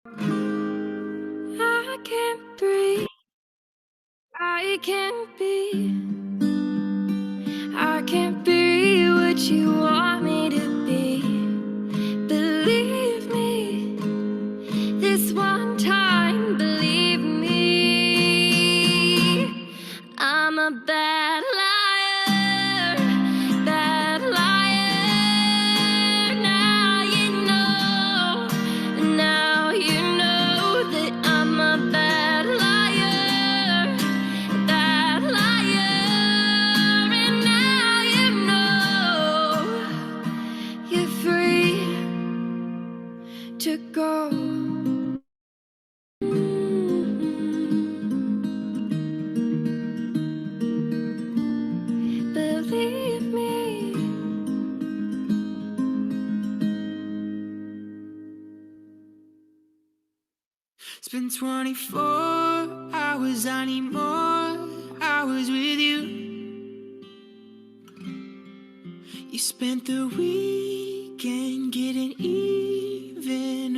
I can't breathe. I can't be. I can't be what you want me to be. Believe me, this one time, believe me. I'm a bad liar, bad liar. Now you know that I'm a bad liar, bad liar. And now you know you're free to go. Believe me. It's been 24 hours, I need more hours with you. You spent the weekend getting even.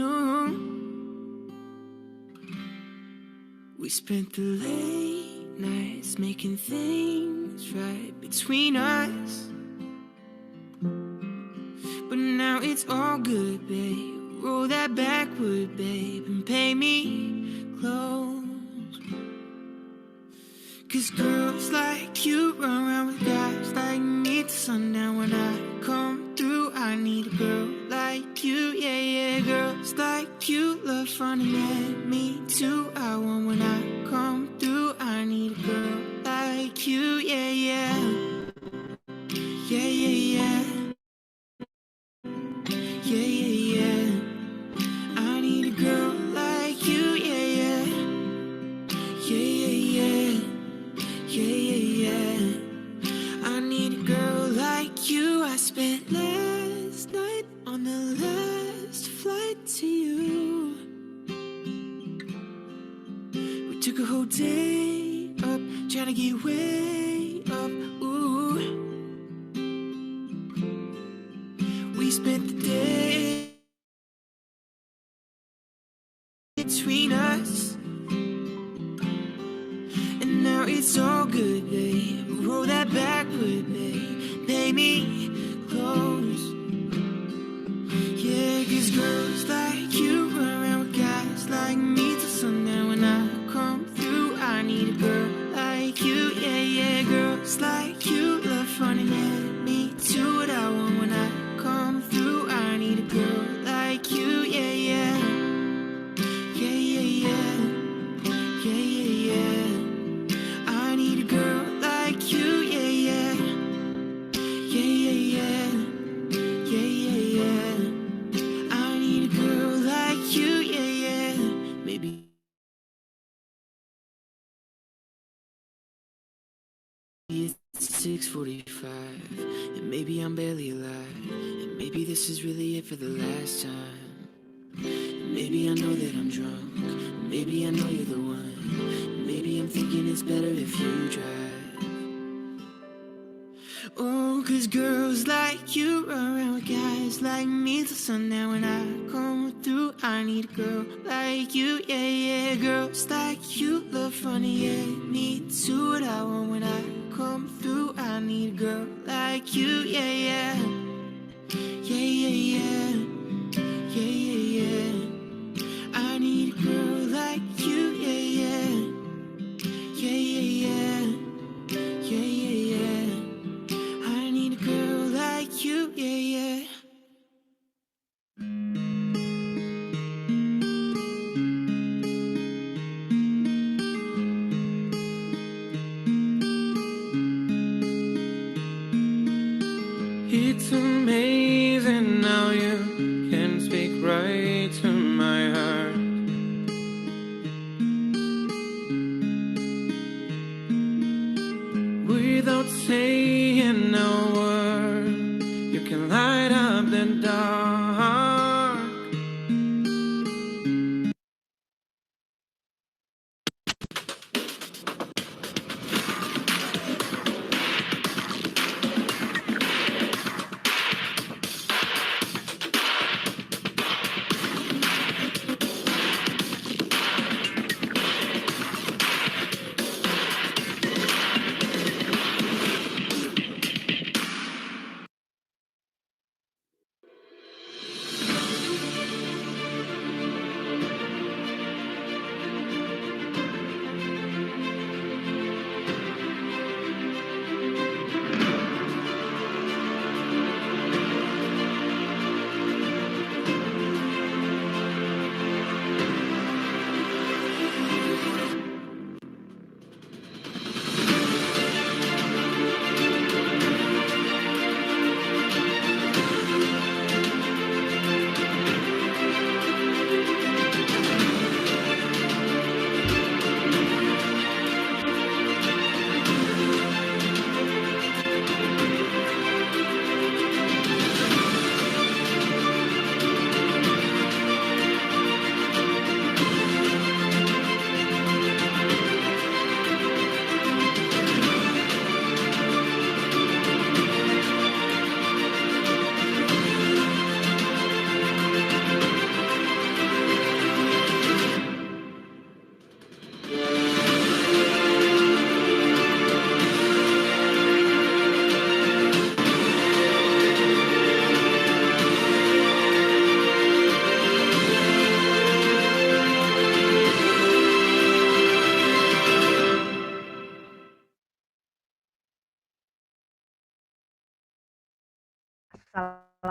We spent the late nights making things right between us. But now it's all good, babe. Roll that backward, babe, and pay me close. 'Cause girls like you run around with guys like me till sundown. When I come through, I need a girl like you, yeah, yeah. Girls like you love fun and yeah, me too. I want when I come through, I need a girl like you, yeah, yeah. Yeah, yeah, yeah. Yeah, yeah, yeah. I need a girl like you, yeah, yeah. Yeah, yeah, yeah. Yeah, yeah, yeah. I need a girl like you. I spent last night on the last flight to you. We took a whole day up, trying to get way up, ooh. We spent the day between us. And now it's all good, babe. Roll that backward, babe. Pay me close. Yeah, 'cause girls like you run around with guys like me till sundown. When I come through, I need a girl like you. Yeah, yeah, girls like you love fun and yeah, me too. What I want when I come through, I need a girl like you. Yeah, yeah. Yeah, yeah, yeah. Yeah, yeah, yeah. I need a girl like you, yeah, yeah. Yeah, yeah, yeah. Yeah, yeah, yeah. I need a girl like you, yeah, yeah. Maybe it's 6:45, and maybe I'm barely alive, and maybe this is really it for the last time. And maybe I know that I'm drunk, maybe I know you're the one. Maybe I'm thinking it's better if you drive. Oh, 'cause girls like you run around with guys like me till sundown. When I come through, I need a girl like you, yeah, yeah. Girls like you love funny, yeah, me too. What I want when I come through, I need a girl like you, yeah, yeah. Yeah, yeah, yeah. Yeah, yeah, yeah. I need a girl like you, yeah, yeah. Yeah, yeah, yeah. Yeah, yeah, yeah. I need a girl like you, yeah, yeah. It's amazing how you can speak right to my heart. Without saying a word, you can light up the dark.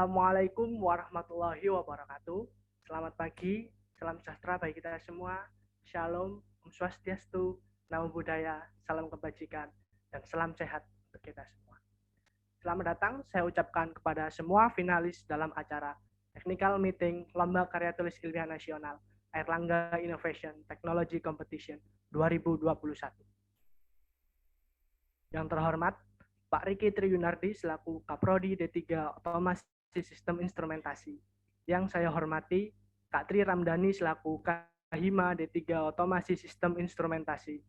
Assalamualaikum warahmatullahi wabarakatuh. Selamat pagi, salam sejahtera bagi kita semua. Shalom, Om Swastiastu, Namo Buddhaya, salam kebajikan, dan salam sehat untuk kita semua. Selamat datang, saya ucapkan kepada semua finalis dalam acara Technical Meeting Lomba Karya Tulis Ilmiah Nasional Airlangga Innovation Technology Competition 2021. Yang terhormat, Pak Riki Triyunardi selaku Kaprodi D3 Otomasi Sistem Instrumentasi. Yang saya hormati, Kak Tri Ramdhani selaku Kahima D3 Otomasi Sistem Instrumentasi.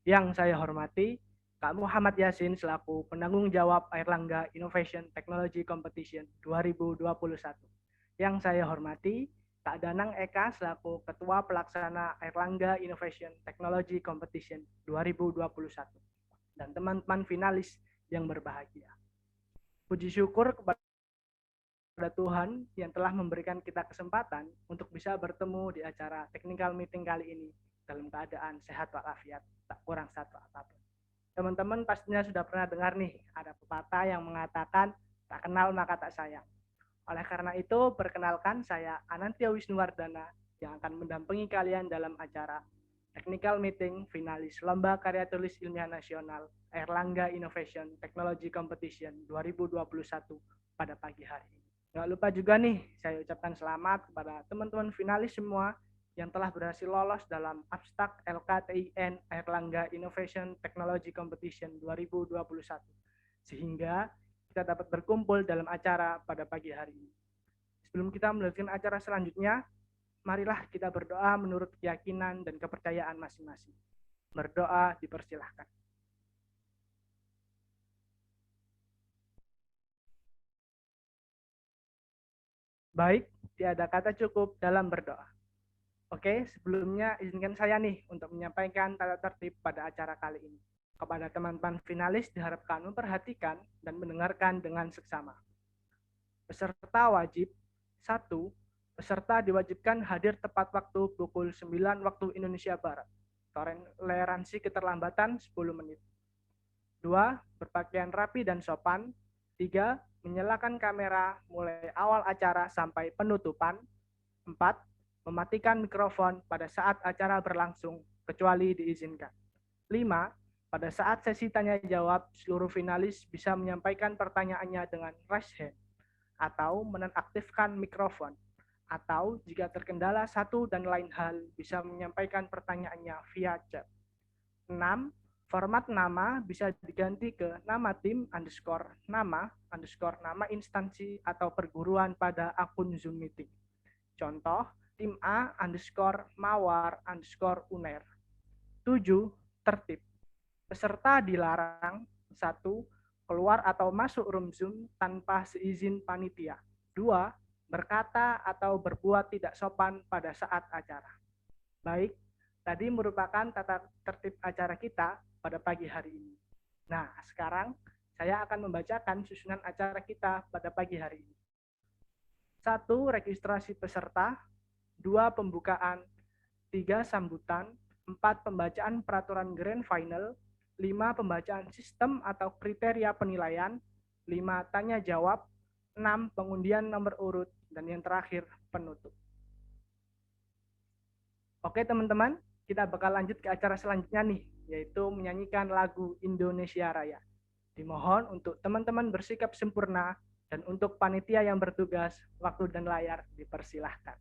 Yang saya hormati, Kak Muhammad Yasin selaku Penanggung Jawab Airlangga Innovation Technology Competition 2021. Yang saya hormati, Kak Danang Eka selaku Ketua Pelaksana Airlangga Innovation Technology Competition 2021. Dan teman-teman finalis yang berbahagia. Puji syukur kepada Tuhan yang telah memberikan kita kesempatan untuk bisa bertemu di acara technical meeting kali ini dalam keadaan sehat walafiat, tak kurang satu apapun. Teman-teman pastinya sudah pernah dengar nih, ada pepatah yang mengatakan tak kenal maka tak sayang. Oleh karena itu, perkenalkan saya Anantya Wisnuwardana yang akan mendampingi kalian dalam acara Technical Meeting Finalis Lomba Karya Tulis Ilmiah Nasional Airlangga Innovation Technology Competition 2021 pada pagi hari ini. Nggak lupa juga nih, saya ucapkan selamat kepada teman-teman finalis semua yang telah berhasil lolos dalam Abstrak LKTIN Airlangga Innovation Technology Competition 2021. Sehingga kita dapat berkumpul dalam acara pada pagi hari ini. Sebelum kita melanjutkan acara selanjutnya, marilah kita berdoa menurut keyakinan dan kepercayaan masing-masing. Berdoa dipersilahkan. Baik, tiada kata cukup dalam berdoa. Oke, sebelumnya izinkan saya nih untuk menyampaikan tata tertib pada acara kali ini. Kepada teman-teman finalis diharapkan memperhatikan dan mendengarkan dengan seksama. Peserta wajib 1. Peserta diwajibkan hadir tepat waktu pukul 9 waktu Indonesia Barat. Toleransi keterlambatan 10 menit. 2. Berpakaian rapi dan sopan. 3. Menyalakan kamera mulai awal acara sampai penutupan. 4. Mematikan mikrofon pada saat acara berlangsung, kecuali diizinkan. 5. Pada saat sesi tanya-jawab, seluruh finalis bisa menyampaikan pertanyaannya dengan raise hand atau menonaktifkan mikrofon. Atau jika terkendala satu dan lain hal, bisa menyampaikan pertanyaannya via chat. 6. Format nama bisa diganti ke nama tim _nama instansi atau perguruan pada akun Zoom meeting. Contoh, tim A _mawar _uner. 7. Tertib. Peserta dilarang 1. Keluar atau masuk room Zoom tanpa seizin panitia. 2. Berkata atau berbuat tidak sopan pada saat acara. Baik, tadi merupakan tata tertib acara kita pada pagi hari ini. Nah, sekarang saya akan membacakan susunan acara kita pada pagi hari ini. 1. Registrasi peserta. 2. Pembukaan. 3. Sambutan. 4. Pembacaan peraturan grand final. 5. Pembacaan sistem atau kriteria penilaian. 5. Tanya jawab. 6. Pengundian nomor urut. Dan yang terakhir, penutup. Oke teman-teman, kita bakal lanjut ke acara selanjutnya nih, yaitu menyanyikan lagu Indonesia Raya. Dimohon untuk teman-teman bersikap sempurna, dan untuk panitia yang bertugas, waktu dan layar dipersilahkan.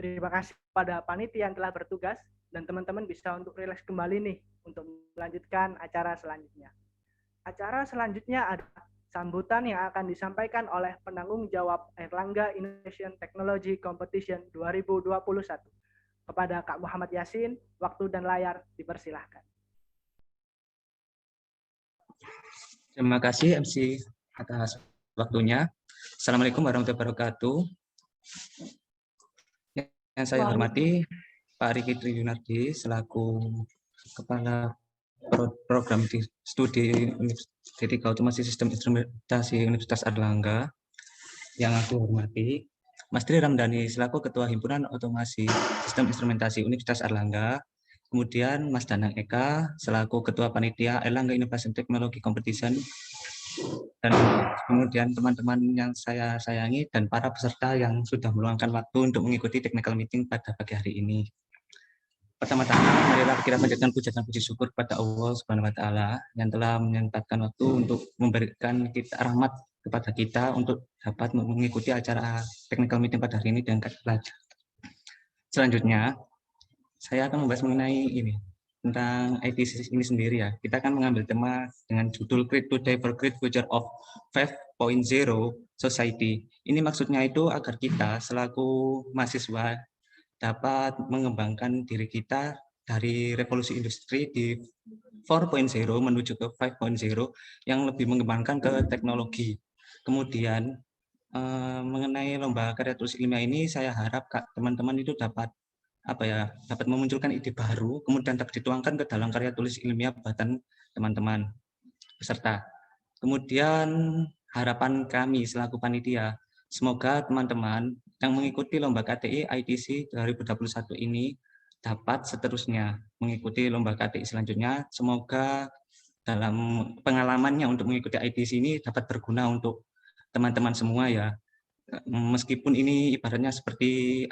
Terima kasih pada panitia yang telah bertugas dan teman-teman bisa untuk rileks kembali nih untuk melanjutkan acara selanjutnya. Acara selanjutnya adalah sambutan yang akan disampaikan oleh penanggung jawab Airlangga Innovation Technology Competition 2021. Kepada Kak Muhammad Yasin, waktu dan layar dipersilahkan. Terima kasih MC atas waktunya. Assalamualaikum warahmatullahi wabarakatuh. Yang saya hormati Pak Riki Triyunardi selaku Kepala Program Studi Universitas Otomasi Sistem Instrumentasi Universitas Airlangga. Yang aku hormati Mas Tri Ramdhani selaku Ketua Himpunan Otomasi Sistem Instrumentasi Universitas Airlangga. Kemudian Mas Danang Eka selaku Ketua Panitia Airlangga Innovation Technology Competition, dan kemudian teman-teman yang saya sayangi dan para peserta yang sudah meluangkan waktu untuk mengikuti technical meeting pada pagi hari ini. Pertama-tama, marilah kita panjatkan puja dan puji syukur kepada Allah Subhanahu wa Ta'ala yang telah menyempatkan waktu untuk memberikan kita rahmat kepada kita untuk dapat mengikuti acara technical meeting pada hari ini dengan lancar. Selanjutnya, saya akan membahas mengenai ini tentang ITC ini sendiri ya. Kita akan mengambil tema dengan judul Create Today for Great Future of 5.0 Society. Ini maksudnya itu agar kita selaku mahasiswa dapat mengembangkan diri kita dari revolusi industri di 4.0 menuju ke 5.0 yang lebih mengembangkan ke teknologi. Kemudian mengenai lomba karya tulis ilmiah ini, saya harap teman-teman itu dapat dapat memunculkan ide baru, kemudian dapat dituangkan ke dalam karya tulis ilmiah buatan teman-teman peserta. Kemudian harapan kami selaku panitia, semoga teman-teman yang mengikuti lomba KTI ITC 2021 ini dapat seterusnya mengikuti lomba KTI selanjutnya. Semoga dalam pengalamannya untuk mengikuti ITC ini dapat berguna untuk teman-teman semua ya. Meskipun ini ibaratnya seperti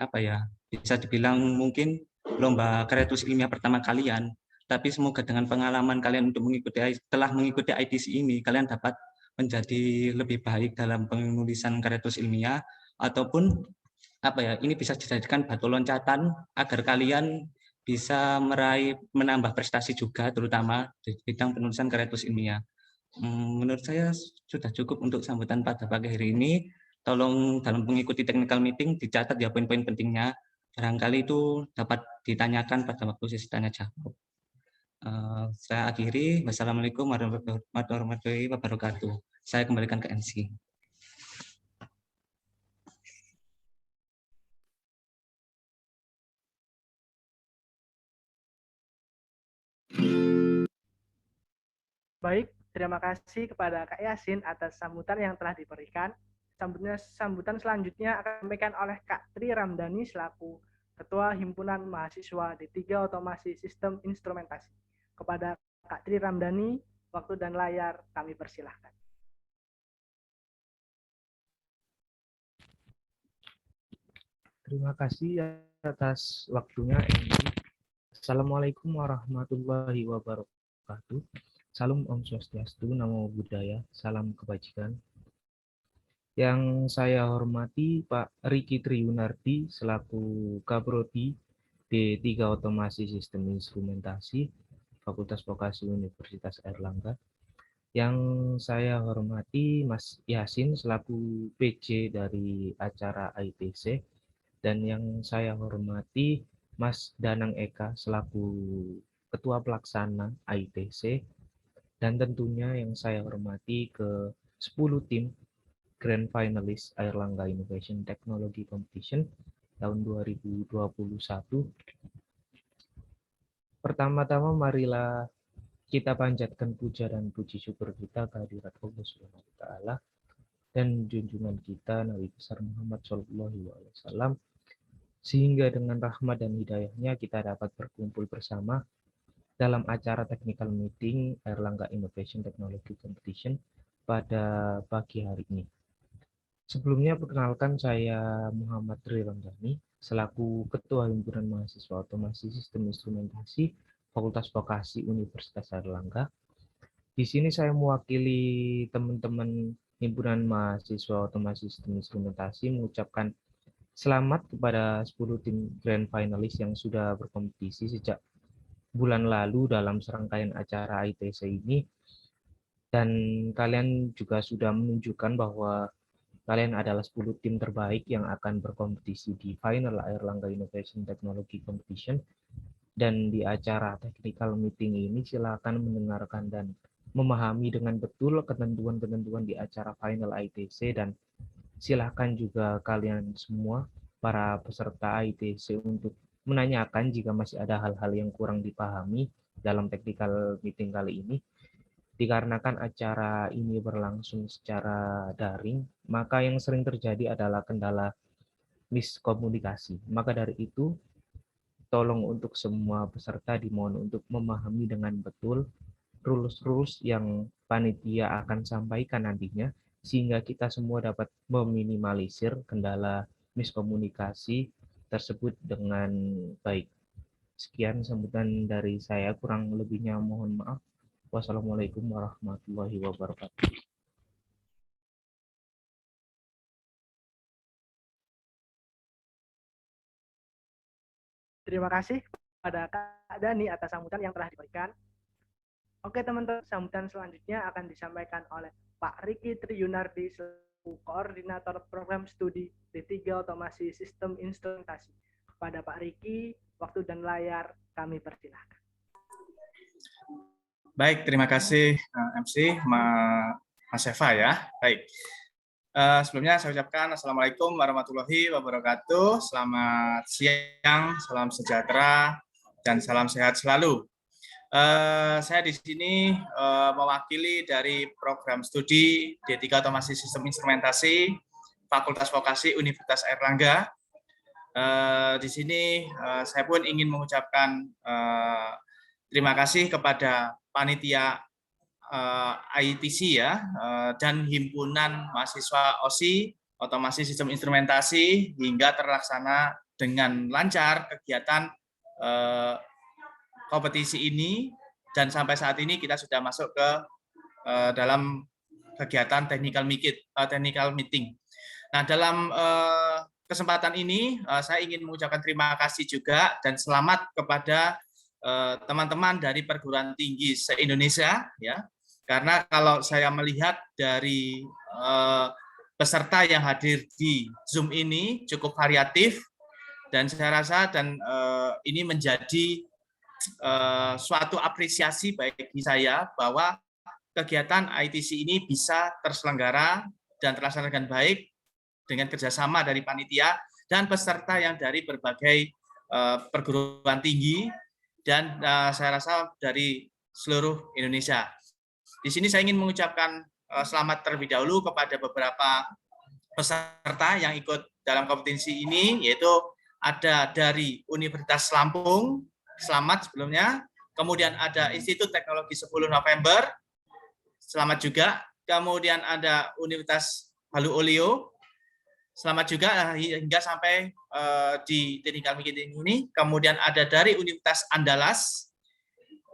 bisa dibilang mungkin lomba karya tulis ilmiah pertama kalian, tapi semoga dengan pengalaman kalian untuk telah mengikuti ITC ini, kalian dapat menjadi lebih baik dalam penulisan karya tulis ilmiah, ataupun ini bisa dijadikan batu loncatan agar kalian bisa menambah prestasi juga, terutama di bidang penulisan karya tulis ilmiah. Menurut saya sudah cukup untuk sambutan pada pagi hari ini. Tolong dalam mengikuti technical meeting dicatat ya poin-poin pentingnya. Barangkali itu dapat ditanyakan pada waktu sesi tanya jawab. Saya akhiri. Wassalamualaikum warahmatullahi wabarakatuh. Saya kembalikan ke MC. Baik, terima kasih kepada Kak Yasin atas sambutan yang telah diberikan. Sambutan selanjutnya akan disampaikan oleh Kak Tri Ramdhani selaku Ketua Himpunan Mahasiswa D3 Otomasi Sistem Instrumentasi. Kepada Kak Tri Ramdhani, waktu dan layar kami persilahkan. Terima kasih atas waktunya. Assalamualaikum warahmatullahi wabarakatuh. Salam Om Swastiastu, Namo Buddhaya, salam kebajikan. Yang saya hormati Pak Riki Triyunardi selaku Kaprodi D3 Otomasi Sistem Instrumentasi Fakultas Vokasi Universitas Airlangga. Yang saya hormati Mas Yasin selaku PJ dari acara ITC, dan yang saya hormati Mas Danang Eka selaku Ketua Pelaksana ITC, dan tentunya yang saya hormati ke 10 tim Grand Finalist Airlangga Innovation Technology Competition tahun 2021. Pertama-tama marilah kita panjatkan puja dan puji syukur kita kehadirat Allah Subhanahu wa Ta'ala dan junjungan kita Nabi besar Muhammad Shallallahu Alaihi Wasallam, sehingga dengan rahmat dan hidayahnya kita dapat berkumpul bersama dalam acara technical meeting Airlangga Innovation Technology Competition pada pagi hari ini. Sebelumnya perkenalkan, saya Muhammad Tri Ramdhani selaku Ketua Himpunan Mahasiswa Otomasi Sistem Instrumentasi Fakultas Vokasi Universitas Airlangga. Di sini saya mewakili teman-teman Himpunan Mahasiswa Otomasi Sistem Instrumentasi mengucapkan Selamat kepada 10 tim grand finalis yang sudah berkompetisi sejak bulan lalu dalam serangkaian acara ITC ini. Dan kalian juga sudah menunjukkan bahwa kalian adalah 10 tim terbaik yang akan berkompetisi di final Airlangga Innovation Technology Competition. Dan di acara technical meeting ini silakan mendengarkan dan memahami dengan betul ketentuan-ketentuan di acara final ITC, dan silakan juga kalian semua para peserta ITC untuk menanyakan jika masih ada hal-hal yang kurang dipahami dalam technical meeting kali ini. Dikarenakan acara ini berlangsung secara daring, maka yang sering terjadi adalah kendala miskomunikasi. Maka dari itu, tolong untuk semua peserta dimohon untuk memahami dengan betul rules-rules yang panitia akan sampaikan nantinya, sehingga kita semua dapat meminimalisir kendala miskomunikasi tersebut dengan baik. Sekian sambutan dari saya, kurang lebihnya mohon maaf. Wassalamualaikum warahmatullahi wabarakatuh. Terima kasih kepada Kak Dani atas sambutan yang telah diberikan. Oke teman-teman, sambutan selanjutnya akan disampaikan oleh Pak Riki Triyunardi selaku Koordinator Program Studi D3 Otomasi Sistem Instrumentasi. Kepada Pak Riki, waktu dan layar kami persilahkan. Baik, terima kasih MC Mas Eva ya. Baik. Sebelumnya saya ucapkan Assalamualaikum warahmatullahi wabarakatuh. Selamat siang, salam sejahtera, dan salam sehat selalu. Saya di sini mewakili dari program studi D3 Otomasi Sistem Instrumentasi Fakultas Vokasi Universitas Airlangga. Di sini saya pun ingin mengucapkan terima kasih kepada panitia ITC ya dan himpunan mahasiswa OSI Otomasi Sistem Instrumentasi hingga terlaksana dengan lancar kegiatan kompetisi ini, dan sampai saat ini kita sudah masuk ke dalam kegiatan technical meeting. Nah, dalam kesempatan ini saya ingin mengucapkan terima kasih juga dan selamat kepada teman-teman dari perguruan tinggi se-Indonesia ya. Karena kalau saya melihat dari peserta yang hadir di Zoom ini cukup variatif, dan saya rasa ini menjadi suatu apresiasi bagi saya bahwa kegiatan ITC ini bisa terselenggara dan terlaksana dengan baik dengan kerjasama dari panitia dan peserta yang dari berbagai perguruan tinggi dan saya rasa dari seluruh Indonesia. Di sini saya ingin mengucapkan selamat terlebih dahulu kepada beberapa peserta yang ikut dalam kompetisi ini, yaitu ada dari Universitas Lampung, selamat sebelumnya. Kemudian ada Institut Teknologi 10 November, selamat juga. Kemudian ada Universitas Halu Olio, selamat juga hingga sampai di technical meeting ini. Kemudian ada dari Universitas Andalas,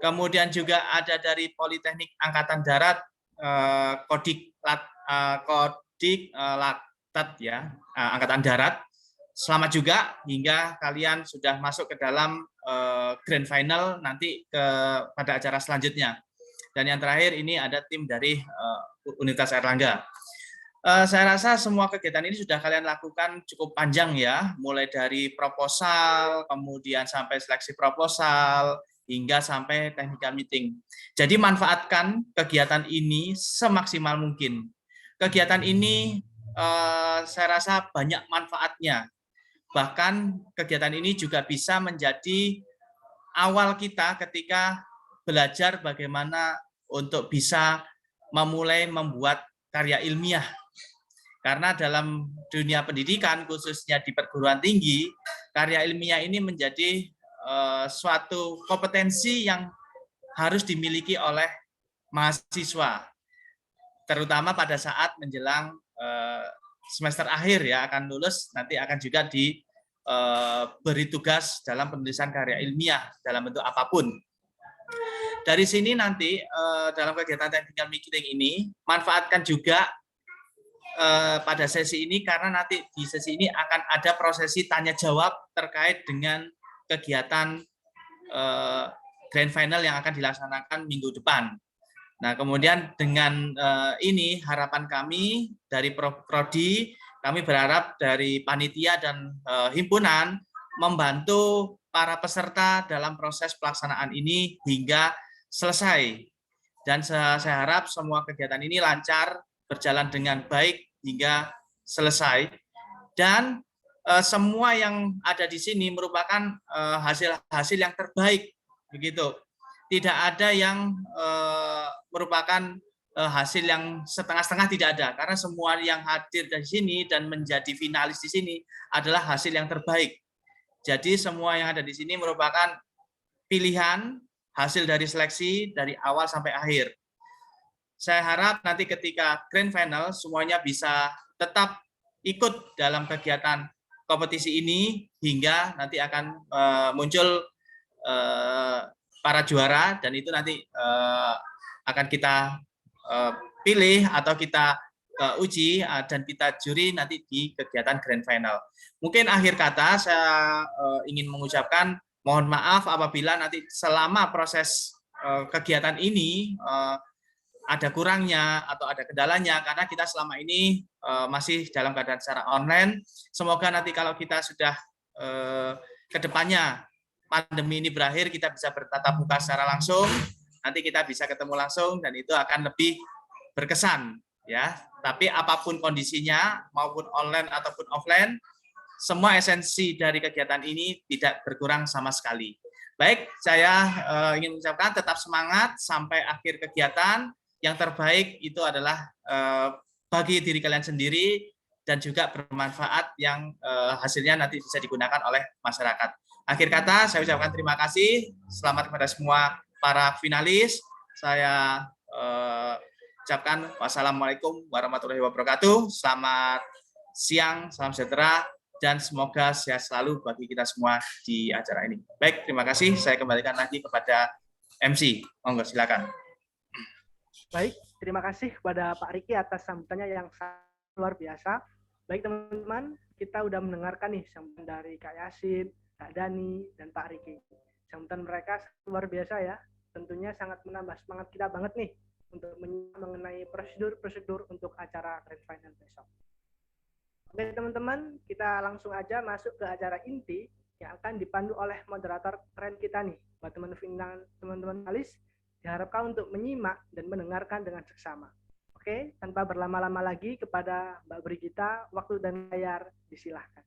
kemudian juga ada dari Politeknik Angkatan Darat, Kodik Laktat ya, Angkatan Darat. Selamat juga hingga kalian sudah masuk ke dalam grand final nanti pada acara selanjutnya. Dan yang terakhir ini ada tim dari Universitas Airlangga. Saya rasa semua kegiatan ini sudah kalian lakukan cukup panjang ya, mulai dari proposal, kemudian sampai seleksi proposal, hingga sampai technical meeting. Jadi manfaatkan kegiatan ini semaksimal mungkin. Kegiatan ini saya rasa banyak manfaatnya. Bahkan kegiatan ini juga bisa menjadi awal kita ketika belajar bagaimana untuk bisa memulai membuat karya ilmiah. Karena dalam dunia pendidikan, khususnya di perguruan tinggi, karya ilmiah ini menjadi suatu kompetensi yang harus dimiliki oleh mahasiswa, terutama pada saat menjelang semester akhir ya, akan lulus, nanti akan juga diberi tugas dalam penulisan karya ilmiah dalam bentuk apapun. Dari sini nanti dalam kegiatan technical meeting ini manfaatkan juga pada sesi ini karena nanti di sesi ini akan ada prosesi tanya jawab terkait dengan kegiatan grand final yang akan dilaksanakan minggu depan. Nah, kemudian dengan ini harapan kami dari Prodi, kami berharap dari panitia dan himpunan membantu para peserta dalam proses pelaksanaan ini hingga selesai. Dan saya harap semua kegiatan ini lancar, berjalan dengan baik hingga selesai. Dan semua yang ada di sini merupakan hasil-hasil yang terbaik, begitu. Tidak ada yang merupakan hasil yang setengah-setengah, tidak ada, karena semua yang hadir di sini dan menjadi finalis di sini adalah hasil yang terbaik. Jadi semua yang ada di sini merupakan pilihan hasil dari seleksi dari awal sampai akhir. Saya harap nanti ketika grand final semuanya bisa tetap ikut dalam kegiatan kompetisi ini hingga nanti akan muncul para juara, dan itu nanti akan kita pilih atau kita uji dan kita juri nanti di kegiatan grand final. Mungkin akhir kata saya ingin mengucapkan mohon maaf apabila nanti selama proses kegiatan ini ada kurangnya atau ada kendalanya, karena kita selama ini masih dalam keadaan secara online. Semoga nanti kalau kita sudah ke depannya pandemi ini berakhir, kita bisa bertatap muka secara langsung, nanti kita bisa ketemu langsung dan itu akan lebih berkesan, ya. Tapi apapun kondisinya, maupun online ataupun offline, semua esensi dari kegiatan ini tidak berkurang sama sekali. Baik, saya ingin mengucapkan tetap semangat sampai akhir kegiatan. Yang terbaik itu adalah bagi diri kalian sendiri dan juga bermanfaat yang hasilnya nanti bisa digunakan oleh masyarakat. Akhir kata, saya ucapkan terima kasih. Selamat kepada semua para finalis. Saya ucapkan wassalamualaikum warahmatullahi wabarakatuh. Selamat siang, salam sejahtera, dan semoga sehat selalu bagi kita semua di acara ini. Baik, terima kasih. Saya kembalikan lagi kepada MC. Monggo, silakan. Baik, terima kasih kepada Pak Riki atas sambutannya yang sangat luar biasa. Baik teman-teman, kita udah mendengarkan nih sambutan dari Kak Yasin, Kak Dani, dan Pak Riki. Sambutan mereka luar biasa ya. Tentunya sangat menambah semangat kita banget nih untuk mengenai prosedur-prosedur untuk acara Grand Final besok. Oke teman-teman, kita langsung aja masuk ke acara inti yang akan dipandu oleh moderator keren kita nih. Buat teman-teman finalis, diharapkan untuk menyimak dan mendengarkan dengan seksama. Oke, tanpa berlama-lama lagi kepada Mbak Brigita, waktu dan layar disilahkan.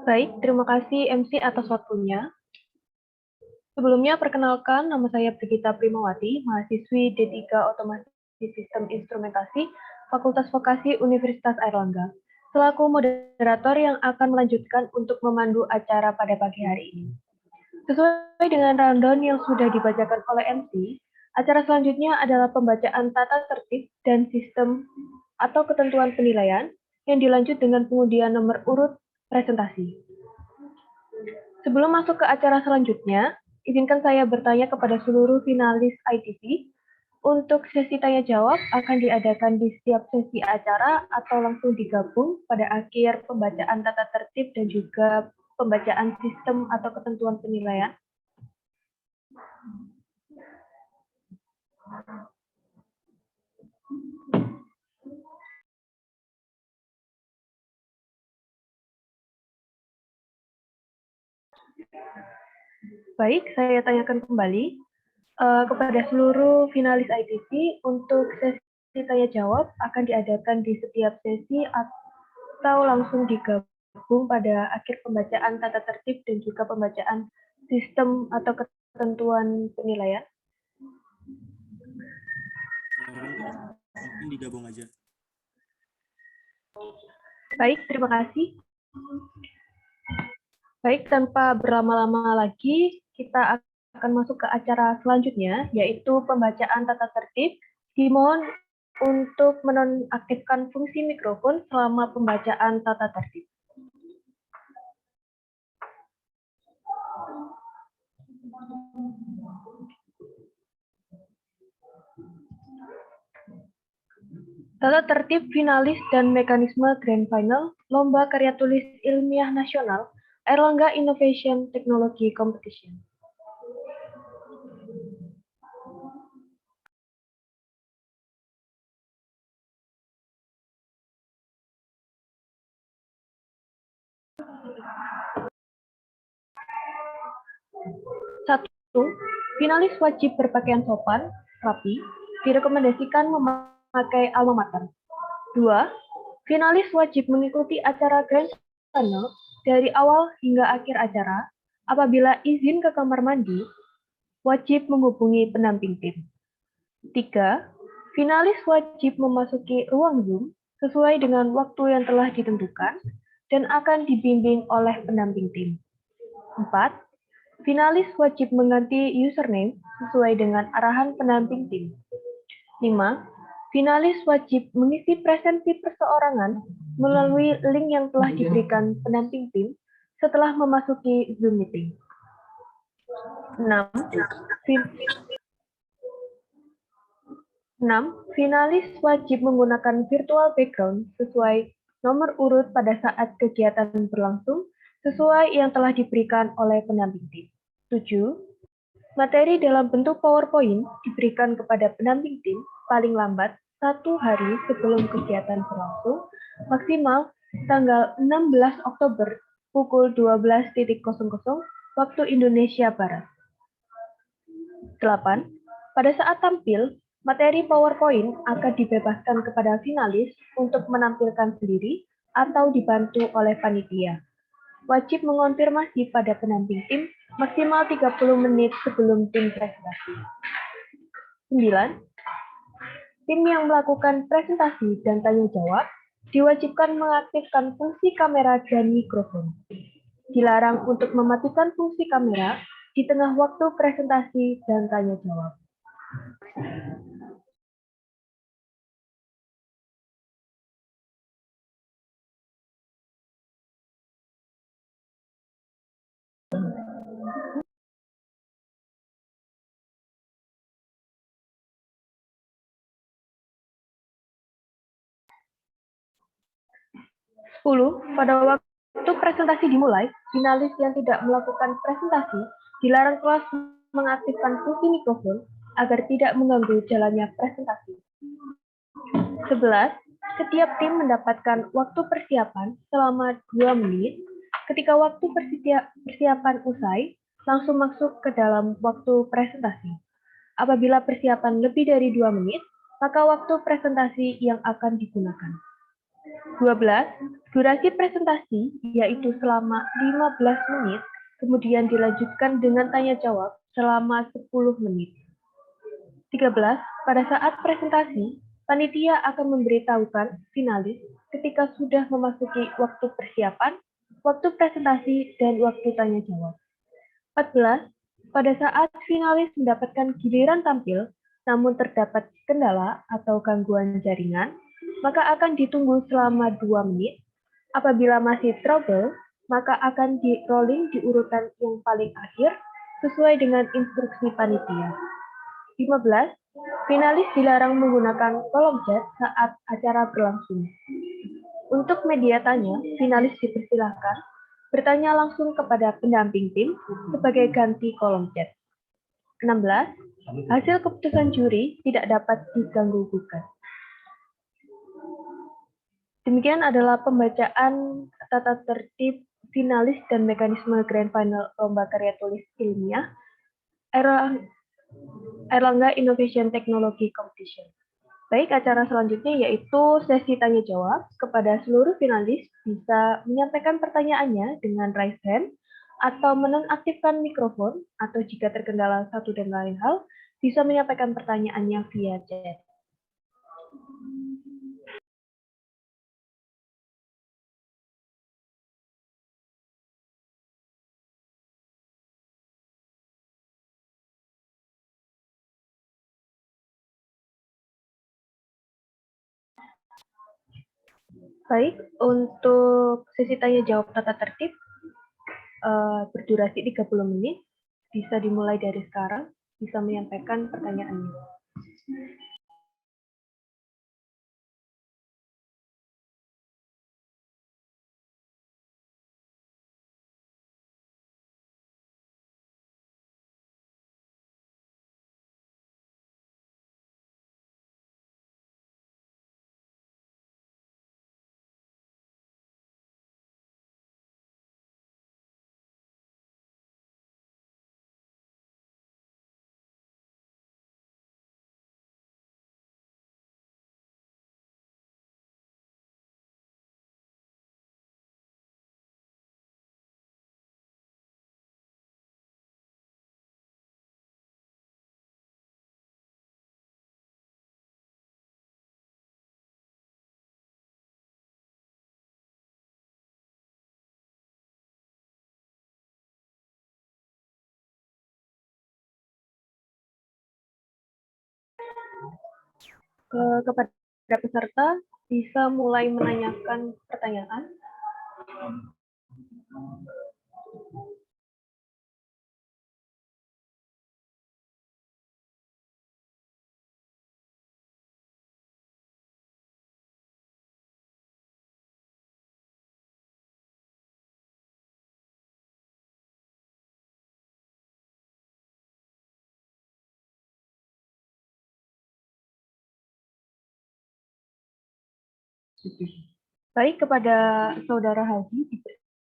Baik, terima kasih MC atas waktunya. Sebelumnya, perkenalkan, nama saya Brigita Primawati, mahasiswi D3 Otomasi Sistem Instrumentasi, Fakultas Vokasi Universitas Airlangga, selaku moderator yang akan melanjutkan untuk memandu acara pada pagi hari ini. Sesuai dengan rundown yang sudah dibacakan oleh MC, acara selanjutnya adalah pembacaan tata tertib dan sistem atau ketentuan penilaian yang dilanjut dengan pengundian nomor urut presentasi. Sebelum masuk ke acara selanjutnya, izinkan saya bertanya kepada seluruh finalis ITV. Untuk sesi tanya jawab akan diadakan di setiap sesi acara atau langsung digabung pada akhir pembacaan tata tertib dan juga pembacaan sistem atau ketentuan penilaian. Baik, saya tanyakan kembali kepada seluruh finalis ITV, untuk sesi tanya jawab akan diadakan di setiap sesi atau langsung digabung pada akhir pembacaan tata tertib dan juga pembacaan sistem atau ketentuan penilaian. Mungkin digabung aja. Baik, terima kasih. Baik, tanpa berlama-lama lagi, kita akan masuk ke acara selanjutnya, yaitu pembacaan tata tertib. Dimohon untuk menonaktifkan fungsi mikrofon selama pembacaan tata tertib. Tata tertib finalis dan mekanisme Grand Final Lomba Karya Tulis Ilmiah Nasional Airlangga Innovation Technology Competition. Satu, finalis wajib berpakaian sopan, rapi, direkomendasikan memakai alma mater. 2. Finalis wajib mengikuti acara Grand Final dari awal hingga akhir acara. Apabila izin ke kamar mandi, wajib menghubungi pendamping tim. 3. Finalis wajib memasuki ruang Zoom sesuai dengan waktu yang telah ditentukan dan akan dibimbing oleh pendamping tim. 4. Finalis wajib mengganti username sesuai dengan arahan pendamping tim. 5. Finalis wajib mengisi presensi perseorangan melalui link yang telah diberikan pendamping tim setelah memasuki Zoom meeting. 6. Finalis wajib menggunakan virtual background sesuai nomor urut pada saat kegiatan berlangsung sesuai yang telah diberikan oleh pendamping tim. 7. Materi dalam bentuk PowerPoint diberikan kepada pendamping tim paling lambat 1 hari sebelum kegiatan berlangsung, maksimal tanggal 16 Oktober pukul 12.00 waktu Indonesia Barat. 8. Pada saat tampil, materi PowerPoint akan dibebaskan kepada finalis untuk menampilkan sendiri atau dibantu oleh panitia. Wajib mengonfirmasi pada pendamping tim maksimal 30 menit sebelum tim presentasi. 9. Tim yang melakukan presentasi dan tanya jawab diwajibkan mengaktifkan fungsi kamera dan mikrofon. Dilarang untuk mematikan fungsi kamera di tengah waktu presentasi dan tanya jawab. Pada waktu presentasi dimulai, finalis yang tidak melakukan presentasi dilarang kelas mengaktifkan fungsi mikrofon agar tidak mengganggu jalannya presentasi. 11. Setiap tim mendapatkan waktu persiapan selama 2 menit. Ketika waktu persiapan usai, langsung masuk ke dalam waktu presentasi. Apabila persiapan lebih dari 2 menit, maka waktu presentasi yang akan digunakan. 12. Durasi presentasi yaitu selama 15 menit, kemudian dilanjutkan dengan tanya jawab selama 10 menit. 13. Pada saat presentasi, panitia akan memberitahukan finalis ketika sudah memasuki waktu persiapan, waktu presentasi, dan waktu tanya jawab. 14. Pada saat finalis mendapatkan giliran tampil, namun terdapat kendala atau gangguan jaringan, maka akan ditunggu selama 2 menit. Apabila masih trouble, maka akan di-rolling di urutan yang paling akhir sesuai dengan instruksi panitia. 15. Finalis dilarang menggunakan kolom chat saat acara berlangsung. Untuk media tanya, finalis dipersilakan bertanya langsung kepada pendamping tim sebagai ganti kolom chat. 16. Hasil keputusan juri tidak dapat diganggu-gugat. Demikian adalah pembacaan tata tertib finalis dan mekanisme Grand Final Lomba Karya Tulis Ilmiah Airlangga Innovation Technology Competition. Baik, acara selanjutnya yaitu sesi tanya jawab. Kepada seluruh finalis bisa menyampaikan pertanyaannya dengan raise hand atau menonaktifkan mikrofon, atau jika terkendala satu dan lain hal, bisa menyampaikan pertanyaannya via chat. Baik, untuk sesi tanya jawab tata tertib berdurasi 30 menit, bisa dimulai dari sekarang, bisa menyampaikan pertanyaannya. Kepada peserta, bisa mulai menanyakan pertanyaan. Baik, kepada Saudara Haji,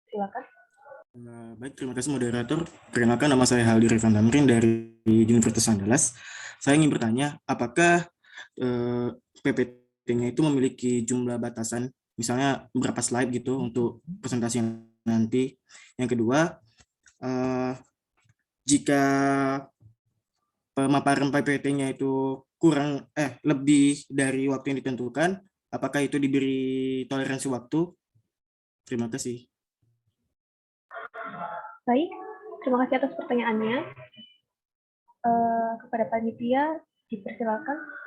silakan. Baik, terima kasih moderator. Perkenalkan, nama saya Haldi Rifan Tamrin dari Universitas Andalas. Saya ingin bertanya, apakah PPT-nya itu memiliki jumlah batasan, misalnya berapa slide gitu untuk presentasi nanti. Yang kedua, jika pemaparan PPT-nya itu kurang lebih dari waktu yang ditentukan, apakah itu diberi toleransi waktu? Terima kasih. Baik, terima kasih atas pertanyaannya. Kepada panitia, dipersilakan.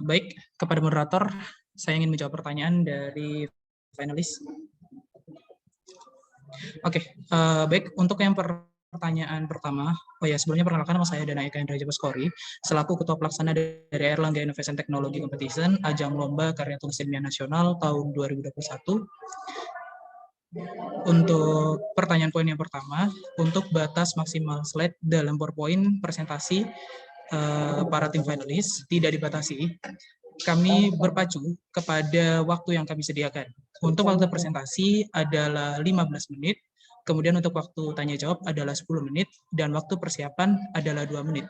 Baik, kepada moderator, saya ingin menjawab pertanyaan dari finalis. Oke, baik, untuk yang pertanyaan pertama, sebelumnya perkenalkan nama saya Dana Eka Indra Jabaskori, selaku Ketua Pelaksana dari Erlangga Innovation Technology Competition, Ajang Lomba Karya Tulis Ilmiah Nasional tahun 2021. Untuk pertanyaan poin yang pertama, untuk batas maksimal slide dalam PowerPoint presentasi para tim finalis tidak dibatasi. Kami berpacu kepada waktu yang kami sediakan. Untuk waktu presentasi adalah 15 menit, kemudian untuk waktu tanya jawab adalah 10 menit, dan waktu persiapan adalah 2 menit.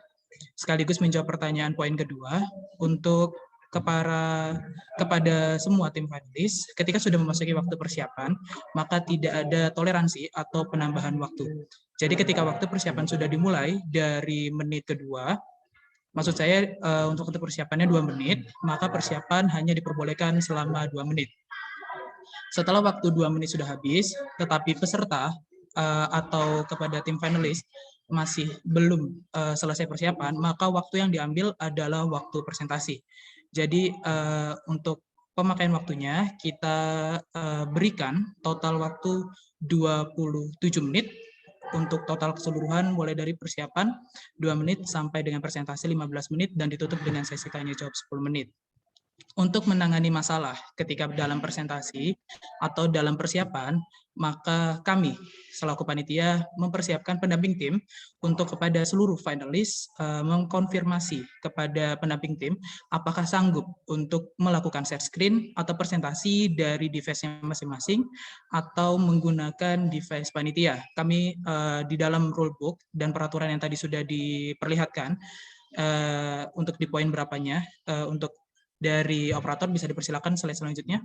Sekaligus menjawab pertanyaan poin kedua, untuk kepada semua tim finalis, ketika sudah memasuki waktu persiapan, maka tidak ada toleransi atau penambahan waktu. Jadi ketika waktu persiapan sudah dimulai dari menit kedua, maksud saya untuk persiapannya 2 menit, maka persiapan hanya diperbolehkan selama 2 menit. Setelah waktu 2 menit sudah habis, tetapi peserta atau kepada tim finalis masih belum selesai persiapan, maka waktu yang diambil adalah waktu presentasi. Jadi untuk pemakaian waktunya kita berikan total waktu 27 menit, untuk total keseluruhan mulai dari persiapan 2 menit sampai dengan presentasi 15 menit dan ditutup dengan sesi tanya jawab 10 menit. Untuk menangani masalah ketika dalam presentasi atau dalam persiapan, maka kami selaku panitia mempersiapkan pendamping tim untuk kepada seluruh finalis mengkonfirmasi kepada pendamping tim apakah sanggup untuk melakukan share screen atau presentasi dari device-nya masing-masing atau menggunakan device panitia. Kami di dalam rulebook dan peraturan yang tadi sudah diperlihatkan untuk di poin berapanya untuk dari operator bisa dipersilakan slide selanjutnya.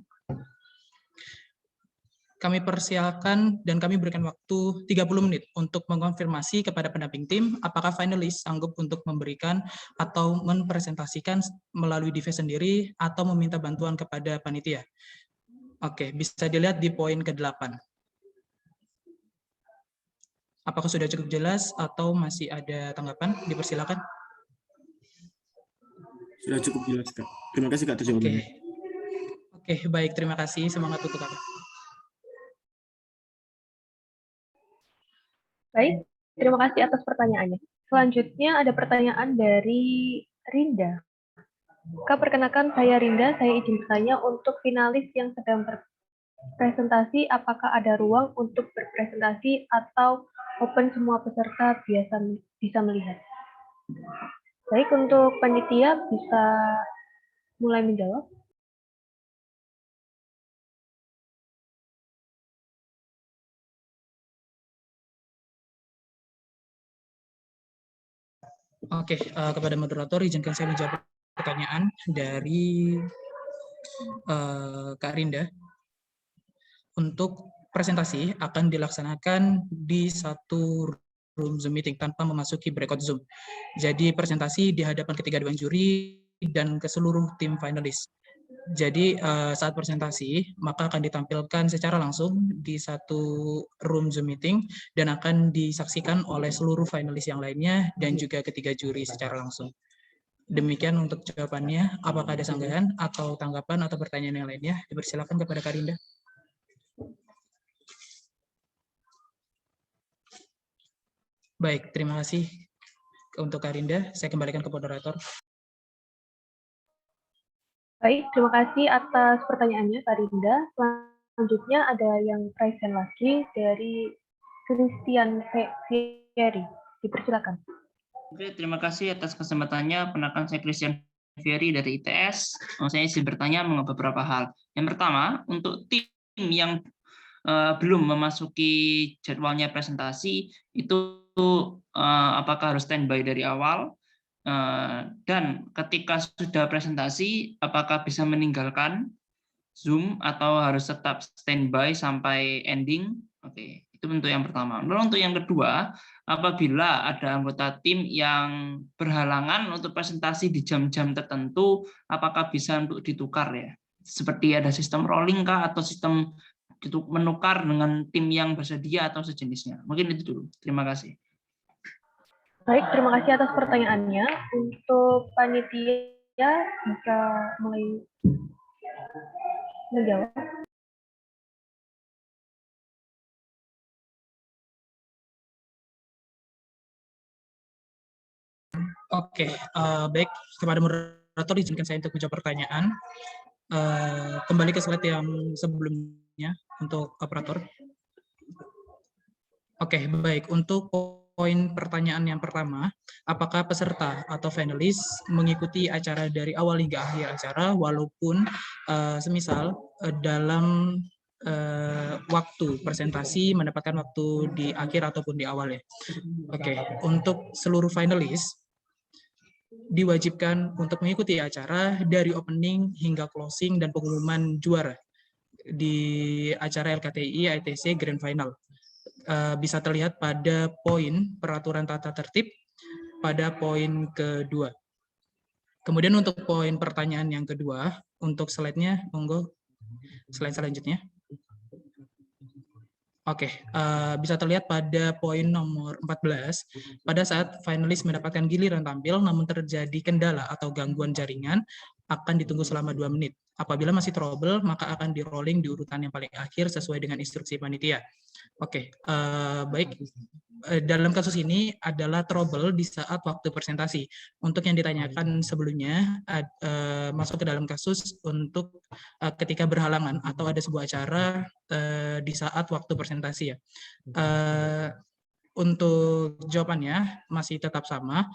kami persilakan dan kami berikan waktu 30 menit untuk mengonfirmasi kepada pendamping tim apakah finalis sanggup untuk memberikan atau mempresentasikan melalui device sendiri atau meminta bantuan kepada panitia. Oke, bisa dilihat di poin ke-8. Apakah sudah cukup jelas atau masih ada tanggapan? Dipersilakan. Sudah cukup jelas, Kak. Terima kasih, Kak, atas jawabannya. Oke, baik. Terima kasih. Semangat untuk Kakak. Baik, terima kasih atas pertanyaannya. Selanjutnya ada pertanyaan dari Rinda. Kak, perkenalkan saya Rinda, saya izin bertanya untuk finalis yang sedang berpresentasi, apakah ada ruang untuk berpresentasi atau open semua peserta bisa melihat? Baik, untuk panitia bisa mulai menjawab. Oke, kepada moderator izinkan saya menjawab pertanyaan dari Kak Rinda. Untuk presentasi akan dilaksanakan di satu room Zoom meeting tanpa memasuki breakout Zoom. Jadi presentasi di hadapan ketiga dewan juri dan ke seluruh tim finalis. Jadi saat presentasi maka akan ditampilkan secara langsung di satu room Zoom meeting dan akan disaksikan oleh seluruh finalis yang lainnya dan juga ketiga juri secara langsung. Demikian untuk jawabannya. Apakah ada sanggahan atau tanggapan atau pertanyaan yang lainnya? Dipersilakan kepada Kak Rinda. Baik, terima kasih untuk Kak Rinda. Saya kembalikan ke moderator. Baik, terima kasih atas pertanyaannya, Kak Rinda. Selanjutnya ada yang present lagi dari Christian Fieri. Dipersilakan. Oke, terima kasih atas kesempatannya. Perkenalkan saya Christian Fieri dari ITS. Saya izin bertanya mengenai beberapa hal. Yang pertama, untuk tim yang belum memasuki jadwalnya presentasi, itu apakah harus standby dari awal? Dan ketika sudah presentasi, apakah bisa meninggalkan Zoom atau harus tetap standby sampai ending? Oke, itu untuk yang pertama. Lalu untuk yang kedua, apabila ada anggota tim yang berhalangan untuk presentasi di jam-jam tertentu, apakah bisa untuk ditukar ya? Seperti ada sistem rolling kah atau sistem menukar dengan tim yang bersedia atau sejenisnya? Mungkin itu dulu. Terima kasih. Baik, terima kasih atas pertanyaannya. Untuk panitia bisa mulai menjawab. Oke, baik. Kepada moderator izinkan saya untuk menjawab pertanyaan. Kembali ke slide yang sebelumnya untuk operator. Oke, baik. Untuk poin pertanyaan yang pertama, apakah peserta atau finalis mengikuti acara dari awal hingga akhir acara, walaupun semisal dalam waktu presentasi mendapatkan waktu di akhir ataupun di awal ya. Oke, untuk seluruh finalis diwajibkan untuk mengikuti acara dari opening hingga closing dan pengumuman juara di acara LKTI ITC Grand Final. Bisa terlihat pada poin peraturan tata tertib pada poin kedua. Kemudian untuk poin pertanyaan yang kedua, untuk slide-nya, monggo slide selanjutnya. Oke, bisa terlihat pada poin nomor 14, pada saat finalis mendapatkan giliran tampil, namun terjadi kendala atau gangguan jaringan, akan ditunggu selama 2 menit. Apabila masih trouble, maka akan di-rolling di urutan yang paling akhir sesuai dengan instruksi panitia. Oke, baik. Dalam kasus ini adalah trouble di saat waktu presentasi. Untuk yang ditanyakan sebelumnya, masuk ke dalam kasus untuk ketika berhalangan atau ada sebuah acara di saat waktu presentasi ya. Untuk jawabannya masih tetap sama,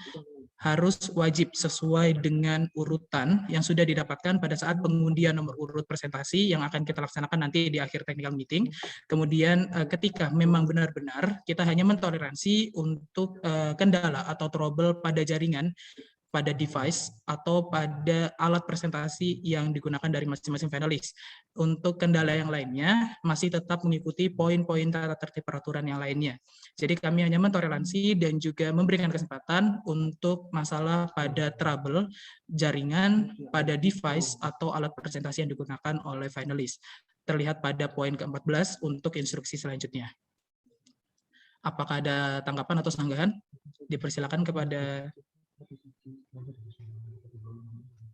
harus wajib sesuai dengan urutan yang sudah didapatkan pada saat pengundian nomor urut presentasi yang akan kita laksanakan nanti di akhir technical meeting. Kemudian ketika memang benar-benar kita hanya mentoleransi untuk kendala atau trouble pada jaringan, pada device atau pada alat presentasi yang digunakan dari masing-masing finalis. Untuk kendala yang lainnya masih tetap mengikuti poin-poin tata tertib peraturan yang lainnya. Jadi kami hanya mentoleransi dan juga memberikan kesempatan untuk masalah pada trouble jaringan pada device atau alat presentasi yang digunakan oleh finalis. Terlihat pada poin ke-14 untuk instruksi selanjutnya. Apakah ada tanggapan atau sanggahan? Dipersilakan kepada.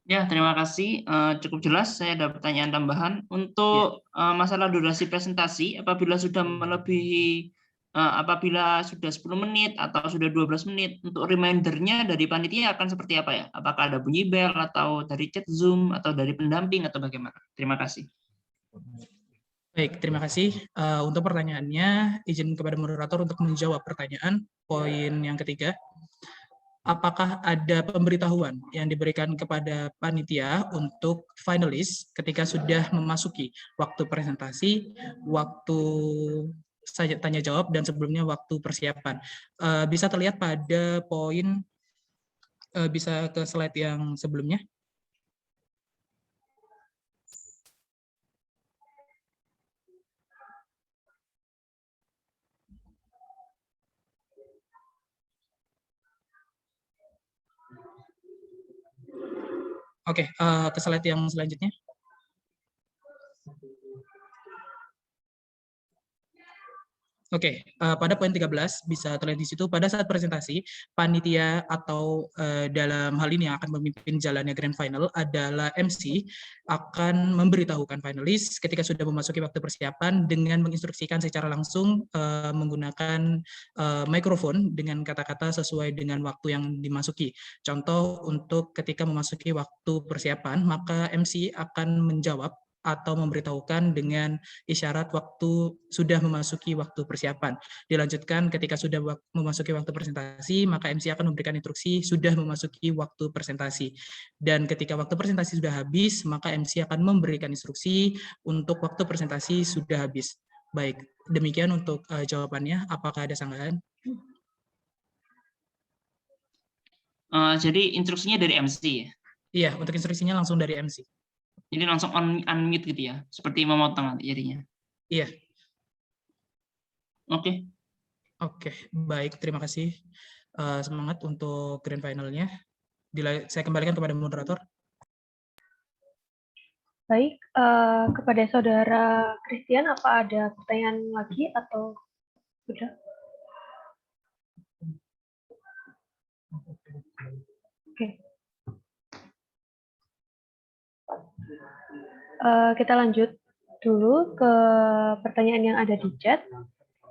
Ya, terima kasih. Cukup jelas. Saya ada pertanyaan tambahan. Untuk masalah durasi presentasi, apabila sudah melebihi, apabila sudah 10 menit atau sudah 12 menit, untuk remindernya dari panitia akan seperti apa ya? Apakah ada bunyi bel atau dari chat Zoom atau dari pendamping atau bagaimana? Terima kasih. Baik, terima kasih. Untuk pertanyaannya, izin kepada moderator untuk menjawab pertanyaan poin yang ketiga. Apakah ada pemberitahuan yang diberikan kepada panitia untuk finalis ketika sudah memasuki waktu presentasi, waktu saya tanya jawab, dan sebelumnya waktu persiapan? Bisa terlihat pada poin, bisa ke slide yang sebelumnya. Oke, ke slide yang selanjutnya. Oke, pada poin 13 bisa terlihat di situ pada saat presentasi panitia atau dalam hal ini yang akan memimpin jalannya grand final adalah MC akan memberitahukan finalis ketika sudah memasuki waktu persiapan dengan menginstruksikan secara langsung menggunakan mikrofon dengan kata-kata sesuai dengan waktu yang dimasuki. Contoh untuk ketika memasuki waktu persiapan maka MC akan menjawab atau memberitahukan dengan isyarat waktu sudah memasuki waktu persiapan. Dilanjutkan ketika sudah memasuki waktu presentasi, maka MC akan memberikan instruksi sudah memasuki waktu presentasi. Dan ketika waktu presentasi sudah habis, maka MC akan memberikan instruksi untuk waktu presentasi sudah habis. Baik, demikian untuk jawabannya. Apakah ada sanggahan? Jadi instruksinya dari MC ya? Iya, untuk instruksinya langsung dari MC. Jadi langsung unmute gitu ya, seperti memotong nanti jadinya. Iya. Oke. Oke, baik. Terima kasih. Semangat untuk grand finalnya. Saya kembalikan kepada moderator. Baik, kepada Saudara Christian, apa ada pertanyaan lagi atau sudah? Oke. Kita lanjut dulu ke pertanyaan yang ada di chat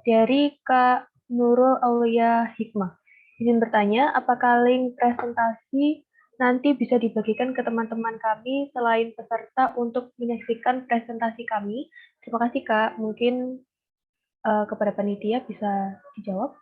dari Kak Nurul Aulia Hikmah. Izin bertanya, apakah link presentasi nanti bisa dibagikan ke teman-teman kami selain peserta untuk menyaksikan presentasi kami? Terima kasih Kak. Mungkin kepada panitia bisa dijawab.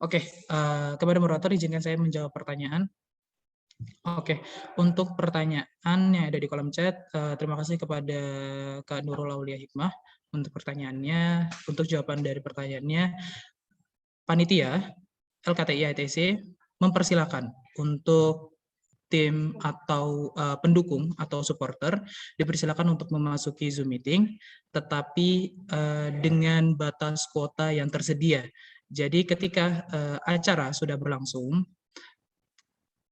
Oke, kepada moderator izinkan saya menjawab pertanyaan. Oke, untuk pertanyaan yang ada di kolom chat, terima kasih kepada Kak Nurul Aulia Hikmah untuk pertanyaannya. Untuk jawaban dari pertanyaannya, panitia LKTI ITC mempersilakan untuk tim atau pendukung atau supporter dipersilakan untuk memasuki Zoom meeting, tetapi dengan batas kuota yang tersedia. Jadi ketika acara sudah berlangsung,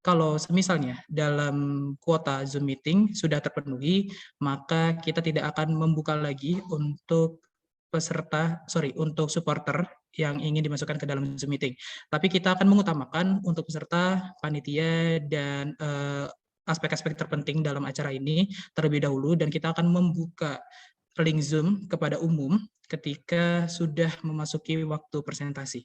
kalau misalnya dalam kuota Zoom meeting sudah terpenuhi, maka kita tidak akan membuka lagi untuk untuk supporter yang ingin dimasukkan ke dalam Zoom meeting. Tapi kita akan mengutamakan untuk peserta, panitia, dan aspek-aspek terpenting dalam acara ini terlebih dahulu, dan kita akan membuka link Zoom kepada umum ketika sudah memasuki waktu presentasi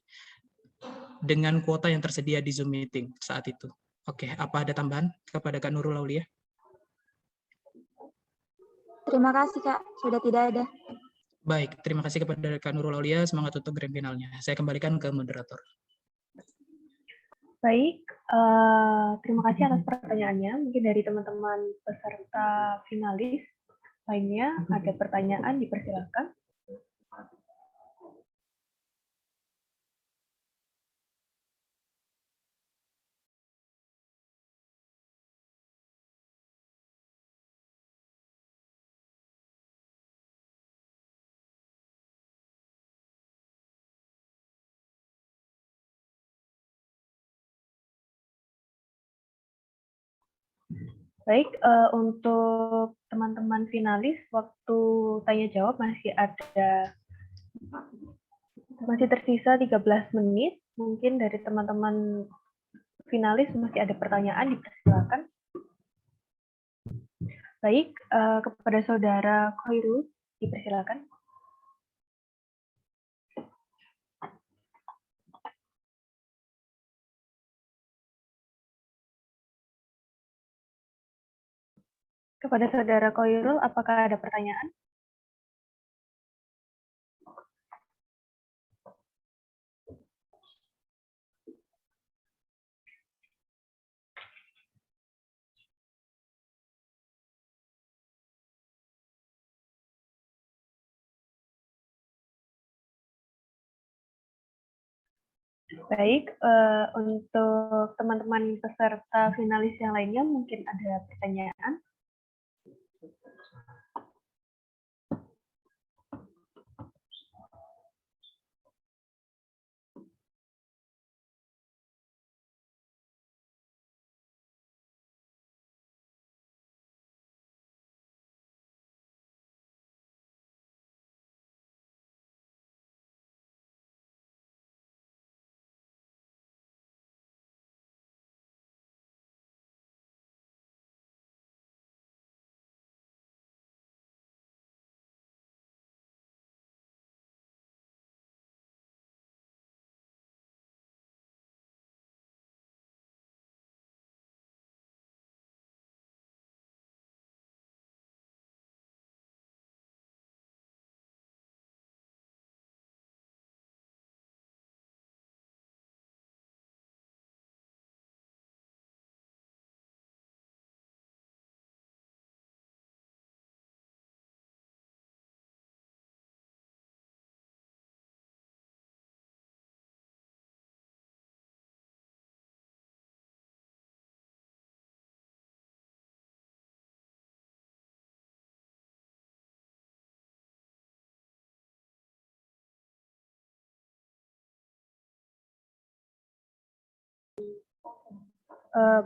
dengan kuota yang tersedia di Zoom meeting saat itu. Oke, apa ada tambahan kepada Kak Nurul Aulia? Terima kasih, Kak. Sudah tidak ada. Baik, terima kasih kepada Kak Nurul Aulia. Semangat untuk grand finalnya. Saya kembalikan ke moderator. Baik, terima kasih atas pertanyaannya. Mungkin dari teman-teman peserta finalis lainnya ada pertanyaan, dipersilakan. Baik, untuk teman-teman finalis, waktu tanya jawab masih tersisa 13 menit. Mungkin dari teman-teman finalis masih ada pertanyaan, dipersilakan. Baik, kepada Saudara Khairul, dipersilakan. Kepada Saudara Khairul, apakah ada pertanyaan? Baik, untuk teman-teman peserta finalis yang lainnya mungkin ada pertanyaan.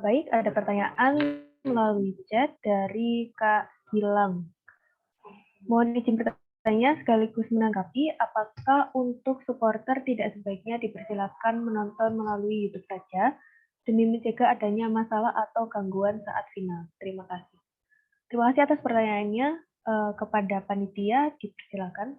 Baik, ada pertanyaan melalui chat dari Kak Gilang. Mohon izin bertanya sekaligus menanggapi, apakah untuk supporter tidak sebaiknya dipersilakan menonton melalui YouTube saja demi mencegah adanya masalah atau gangguan saat final? Terima kasih. Terima kasih atas pertanyaannya. Kepada panitia, dipersilakan.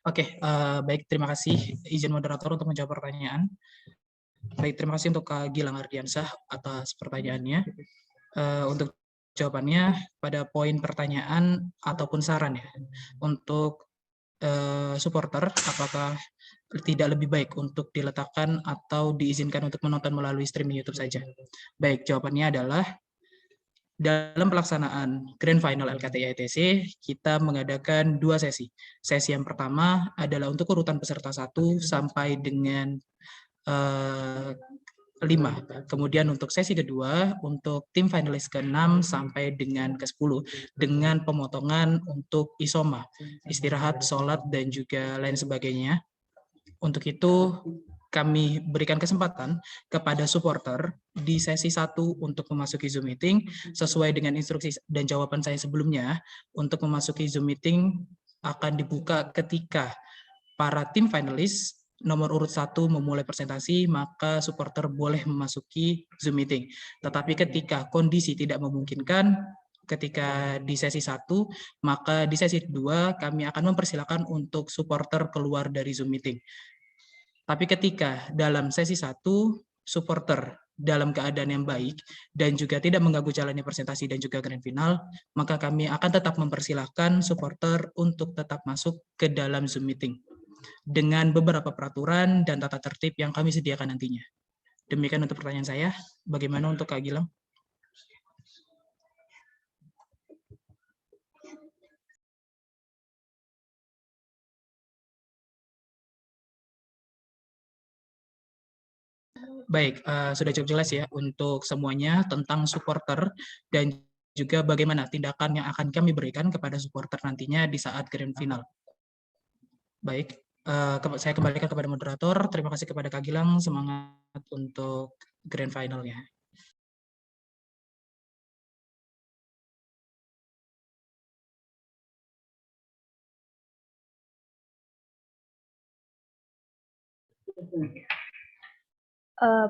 Oke, baik, terima kasih izin moderator untuk menjawab pertanyaan. Baik, terima kasih untuk Kak Gilang Ardiansah atas pertanyaannya. Untuk jawabannya pada poin pertanyaan ataupun saran ya, untuk supporter, apakah tidak lebih baik untuk diletakkan atau diizinkan untuk menonton melalui streaming YouTube saja? Baik, jawabannya adalah dalam pelaksanaan Grand Final LKTI ITC, kita mengadakan 2 sesi. Sesi yang pertama adalah untuk urutan peserta 1 sampai dengan 5. Kemudian untuk sesi kedua, untuk tim finalis ke-6 sampai dengan ke-10, dengan pemotongan untuk isoma, istirahat, sholat, dan juga lain sebagainya. Untuk itu, kami berikan kesempatan kepada supporter di sesi 1 untuk memasuki Zoom meeting sesuai dengan instruksi dan jawaban saya sebelumnya. Untuk memasuki Zoom meeting akan dibuka ketika para tim finalis nomor urut 1 memulai presentasi, maka supporter boleh memasuki Zoom meeting. Tetapi ketika kondisi tidak memungkinkan, ketika di sesi 1, maka di sesi 2 kami akan mempersilakan untuk supporter keluar dari Zoom meeting. Tapi ketika dalam sesi 1, supporter dalam keadaan yang baik dan juga tidak mengganggu jalannya presentasi dan juga grand final, maka kami akan tetap mempersilahkan supporter untuk tetap masuk ke dalam Zoom meeting dengan beberapa peraturan dan tata tertib yang kami sediakan nantinya. Demikian untuk pertanyaan saya. Bagaimana untuk Kak Gilang? Baik, sudah cukup jelas ya untuk semuanya tentang supporter dan juga bagaimana tindakan yang akan kami berikan kepada supporter nantinya di saat grand final. Baik, saya kembalikan kepada moderator. Terima kasih kepada Kak Gilang, semangat untuk grand finalnya.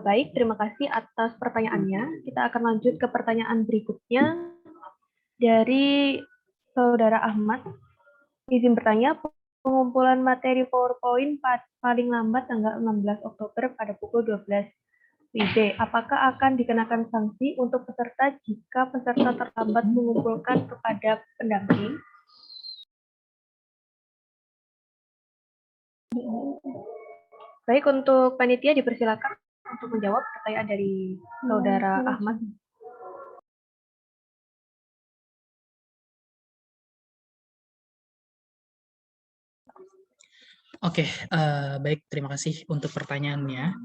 Baik, terima kasih atas pertanyaannya. Kita akan lanjut ke pertanyaan berikutnya dari Saudara Ahmad. Izin bertanya, pengumpulan materi PowerPoint paling lambat tanggal 16 Oktober pada pukul 12 WIB. Apakah akan dikenakan sanksi untuk peserta jika peserta terlambat mengumpulkan kepada pendamping? Baik, untuk panitia dipersilakan untuk menjawab pertanyaan dari Saudara Ahmad. Oke, baik, terima kasih untuk pertanyaannya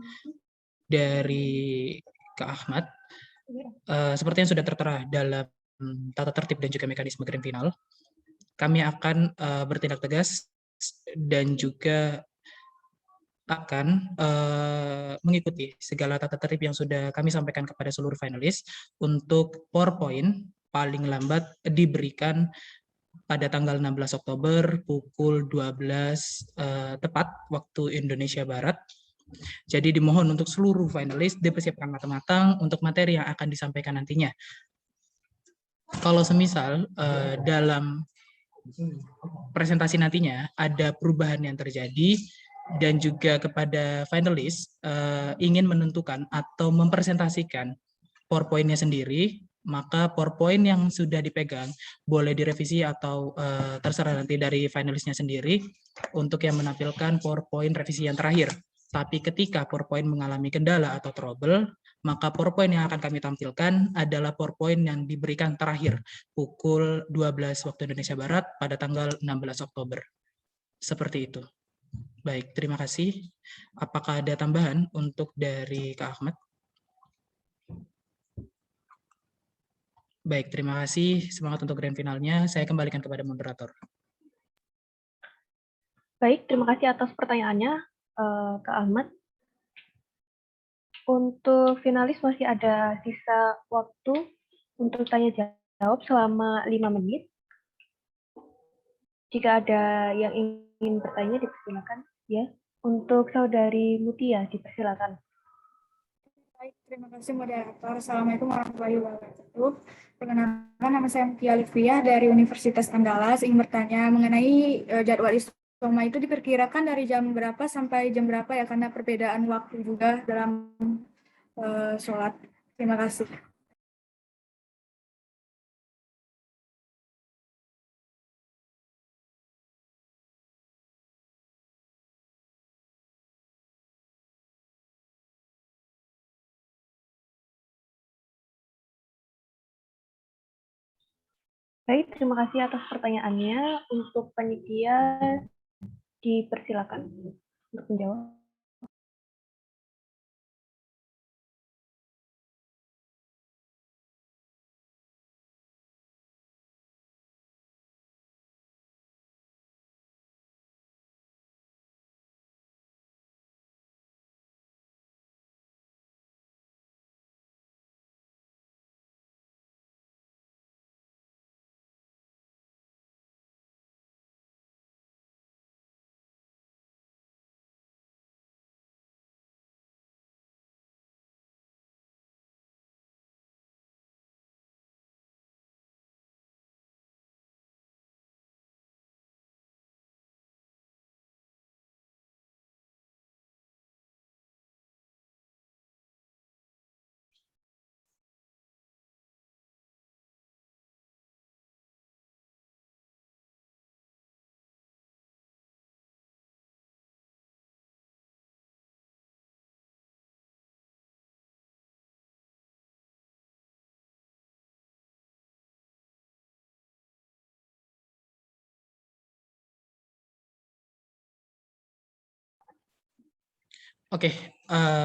dari Kak Ahmad. Seperti yang sudah tertera dalam tata tertib dan juga mekanisme grand final, kami akan bertindak tegas dan juga akan mengikuti segala tata tertib yang sudah kami sampaikan kepada seluruh finalis untuk PowerPoint paling lambat diberikan pada tanggal 16 Oktober pukul 12 tepat waktu Indonesia Barat. Jadi dimohon untuk seluruh finalis dipersiapkan matang-matang untuk materi yang akan disampaikan nantinya. Kalau semisal dalam presentasi nantinya ada perubahan yang terjadi dan juga kepada finalis ingin menentukan atau mempresentasikan PowerPoint-nya sendiri, maka PowerPoint yang sudah dipegang boleh direvisi atau terserah nanti dari finalisnya sendiri untuk yang menampilkan PowerPoint revisi yang terakhir. Tapi ketika PowerPoint mengalami kendala atau trouble, maka PowerPoint yang akan kami tampilkan adalah PowerPoint yang diberikan terakhir pukul 12 waktu Indonesia Barat pada tanggal 16 Oktober. Seperti itu. Baik, terima kasih. Apakah ada tambahan untuk dari Kak Ahmad? Baik, terima kasih. Semangat untuk grand finalnya. Saya kembalikan kepada moderator. Baik, terima kasih atas pertanyaannya, Kak Ahmad. Untuk finalis masih ada sisa waktu untuk tanya jawab selama 5 menit. Jika ada yang ingin bertanya, dipersilakan. Ya, untuk Saudari Mutia, dipersilakan. Baik, terima kasih moderator. Assalamualaikum warahmatullahi wabarakatuh. Perkenalkan, nama saya Mutia Lutfiah dari Universitas Andalas. Ingin bertanya mengenai jadwal isoma itu diperkirakan dari jam berapa sampai jam berapa ya, karena perbedaan waktu juga dalam sholat. Terima kasih. Baik, terima kasih atas pertanyaannya. Untuk panitia dipersilakan untuk menjawab. Oke,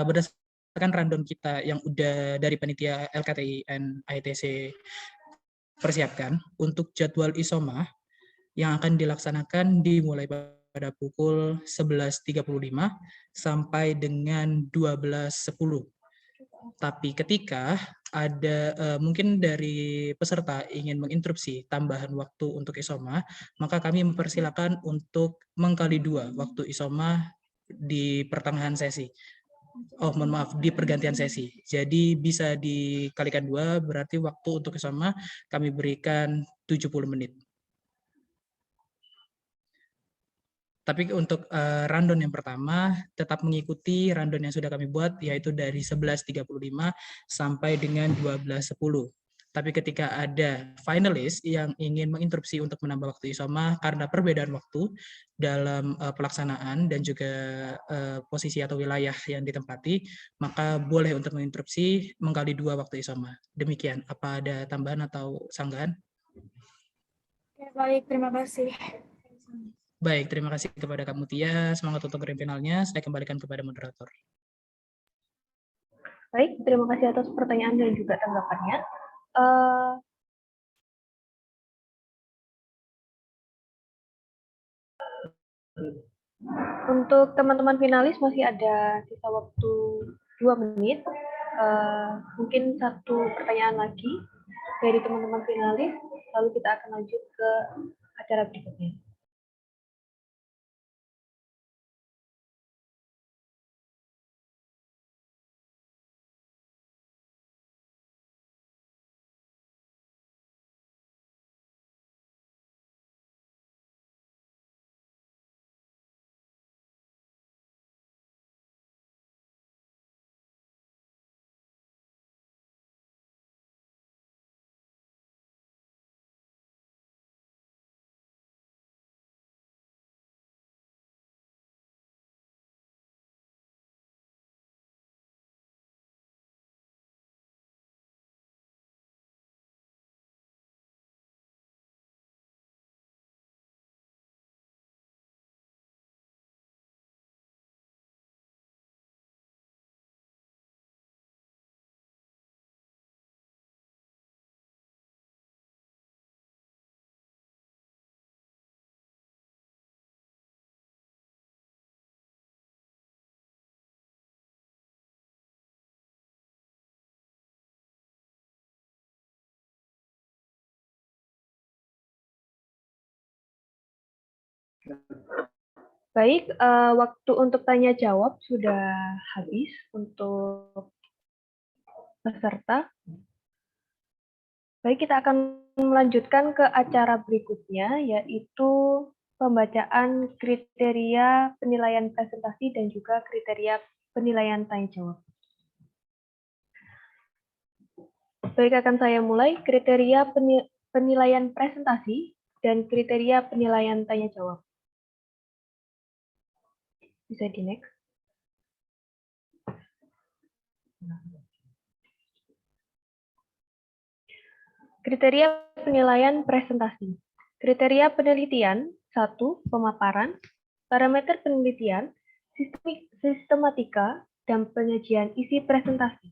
berdasarkan rundown kita yang udah dari panitia LKTI and ITC persiapkan untuk jadwal ISOMA yang akan dilaksanakan dimulai pada pukul 11.35 sampai dengan 12.10. Tapi ketika ada mungkin dari peserta ingin menginterupsi tambahan waktu untuk ISOMA, maka kami mempersilakan untuk mengkali 2 waktu ISOMA di pertengahan sesi. Oh, mohon maaf, di pergantian sesi. Jadi bisa dikalikan 2, berarti waktu untuk ISOMA kami berikan 70 menit. Tapi untuk rundown yang pertama, tetap mengikuti rundown yang sudah kami buat, yaitu dari 11.35 sampai dengan 12.10. Tapi ketika ada finalis yang ingin menginterupsi untuk menambah waktu ISOMA karena perbedaan waktu dalam pelaksanaan dan juga posisi atau wilayah yang ditempati, maka boleh untuk menginterupsi mengkali 2 waktu ISOMA. Demikian, apa ada tambahan atau sanggahan? Ya, baik, terima kasih. Baik, terima kasih kepada Kak Mutia. Semangat untuk grand finalnya. Saya kembalikan kepada moderator. Baik, terima kasih atas pertanyaan dan juga tanggapannya. Untuk teman-teman finalis masih ada sisa waktu 2 menit. Mungkin satu pertanyaan lagi dari teman-teman finalis, lalu kita akan lanjut ke acara berikutnya. Baik, waktu untuk tanya jawab sudah habis untuk peserta. Baik, kita akan melanjutkan ke acara berikutnya, yaitu pembacaan kriteria penilaian presentasi dan juga kriteria penilaian tanya jawab. Baik, akan saya mulai kriteria penilaian presentasi dan kriteria penilaian tanya jawab. Bisa di next. Kriteria penilaian presentasi. Kriteria penelitian 1. Pemaparan. Parameter penelitian, sistematika, dan penyajian isi presentasi.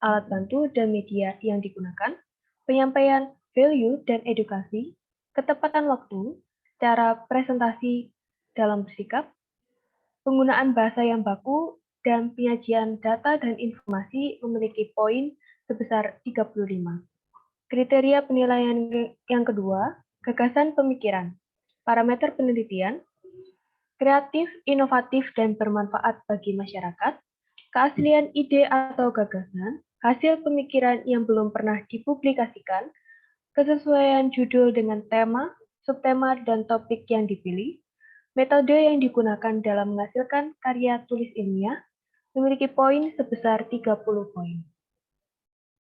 Alat bantu dan media yang digunakan. Penyampaian value dan edukasi. Ketepatan waktu. Cara presentasi dalam bersikap. Penggunaan bahasa yang baku dan penyajian data dan informasi memiliki poin sebesar 35. Kriteria penilaian yang kedua, gagasan pemikiran. Parameter penelitian, kreatif, inovatif, dan bermanfaat bagi masyarakat, keaslian ide atau gagasan, hasil pemikiran yang belum pernah dipublikasikan, kesesuaian judul dengan tema, subtema, dan topik yang dipilih, metode yang digunakan dalam menghasilkan karya tulis ilmiah, memiliki poin sebesar 30 poin.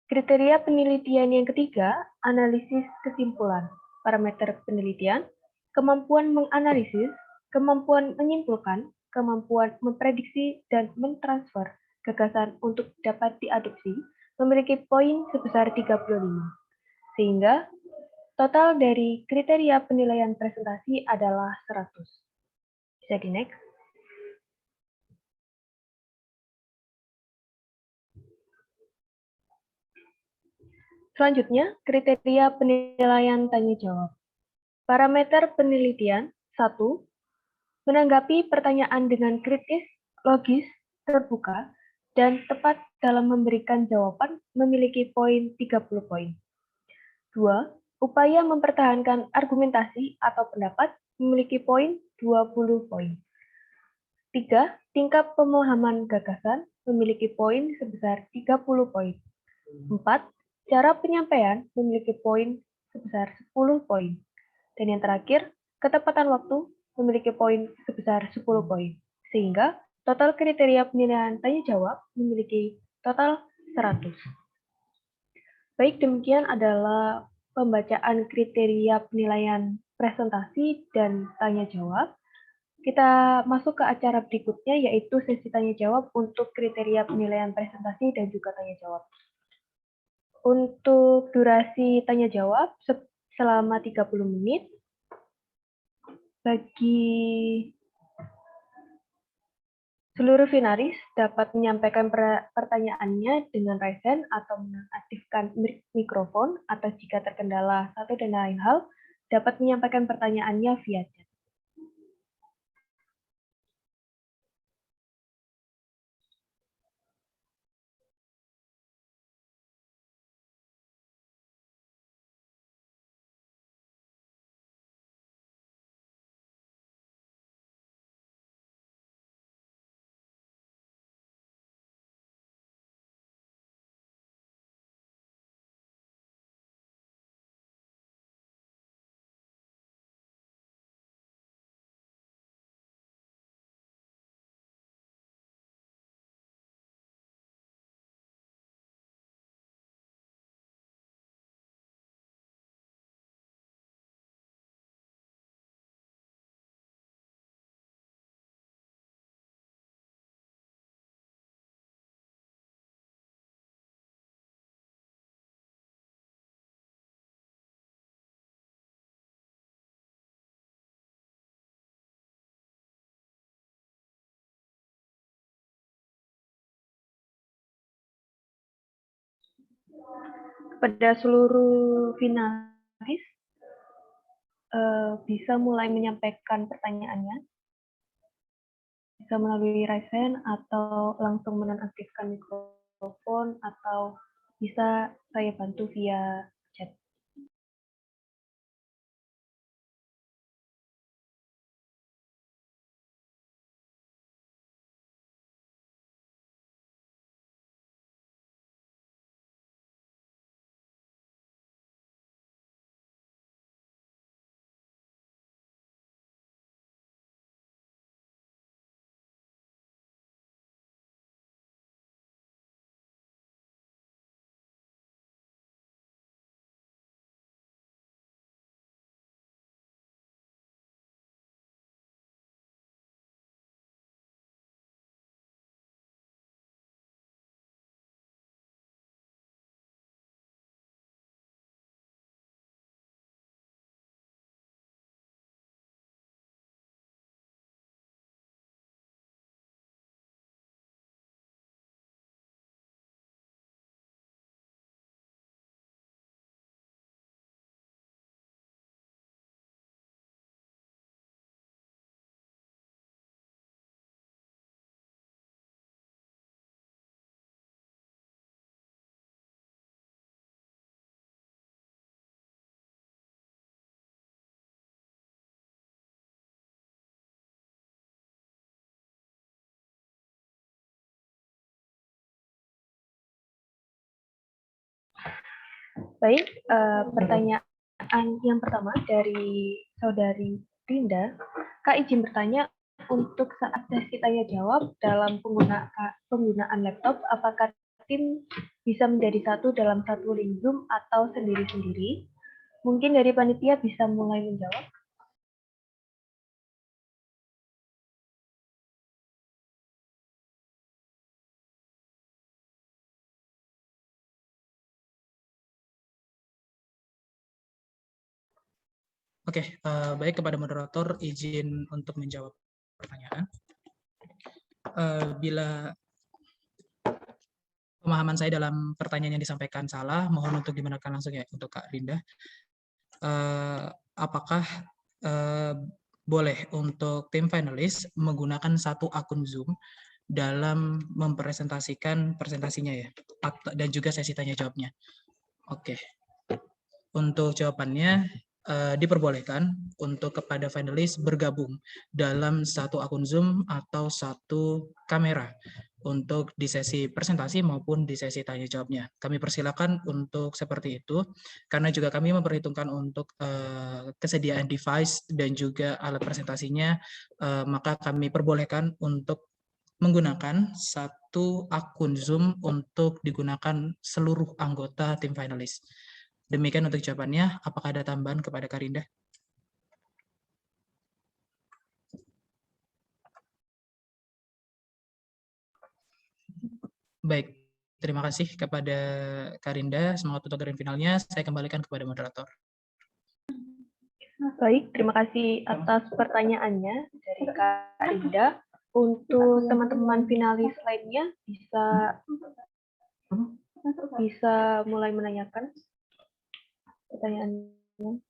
Kriteria penelitian yang ketiga, analisis kesimpulan. Parameter penelitian, kemampuan menganalisis, kemampuan menyimpulkan, kemampuan memprediksi, dan mentransfer gagasan untuk dapat diadopsi, memiliki poin sebesar 35. Sehingga total dari kriteria penilaian presentasi adalah 100. Bisa di next. Selanjutnya, kriteria penilaian tanya jawab. Parameter penelitian 1. Menanggapi pertanyaan dengan kritis, logis, terbuka, dan tepat dalam memberikan jawaban memiliki poin 30 poin. 2. Upaya mempertahankan argumentasi atau pendapat memiliki poin 20 poin. 3. Tingkat pemahaman gagasan memiliki poin sebesar 30 poin. 4. Cara penyampaian memiliki poin sebesar 10 poin. Dan yang terakhir, ketepatan waktu memiliki poin sebesar 10 poin. Sehingga total kriteria penilaian tanya jawab memiliki total 100. Baik, demikian adalah pembacaan kriteria penilaian presentasi dan tanya jawab. Kita masuk ke acara berikutnya, yaitu sesi tanya jawab untuk kriteria penilaian presentasi dan juga tanya jawab. Untuk durasi tanya jawab selama 30 menit. Bagi seluruh finalis dapat menyampaikan pertanyaannya dengan raise hand atau mengaktifkan mikrofon, atau jika terkendala satu dan lain hal, dapat menyampaikan pertanyaannya via chat. Kepada seluruh finalis, bisa mulai menyampaikan pertanyaannya, bisa melalui raise hand atau langsung menonaktifkan mikrofon, atau bisa saya bantu via chat. Baik, pertanyaan yang pertama dari Saudari Rinda. Kak izin bertanya, untuk saat sesi tanya jawab dalam penggunaan laptop, apakah tim bisa menjadi satu dalam satu link Zoom atau sendiri-sendiri? Mungkin dari panitia bisa mulai menjawab. Oke, baik, kepada moderator izin untuk menjawab pertanyaan. Bila pemahaman saya dalam pertanyaan yang disampaikan salah, mohon untuk dibenarkan langsung ya untuk Kak Rinda. Apakah boleh untuk tim finalis menggunakan satu akun Zoom dalam mempresentasikan presentasinya ya, dan juga sesi tanya jawabnya? Oke, untuk jawabannya diperbolehkan untuk kepada finalis bergabung dalam satu akun Zoom atau satu kamera untuk di sesi presentasi maupun di sesi tanya jawabnya. Kami persilakan untuk seperti itu, karena juga kami memperhitungkan untuk kesediaan device dan juga alat presentasinya, maka kami perbolehkan untuk menggunakan satu akun Zoom untuk digunakan seluruh anggota tim finalis. Demikian untuk jawabannya. Apakah ada tambahan kepada Karinda? Baik, terima kasih kepada Karinda. Semangat untuk grand finalnya. Saya kembalikan kepada moderator. Baik, terima kasih atas pertanyaannya dari Kak Rinda. Untuk teman-teman finalis lainnya bisa mulai menanyakan pertanyaannya.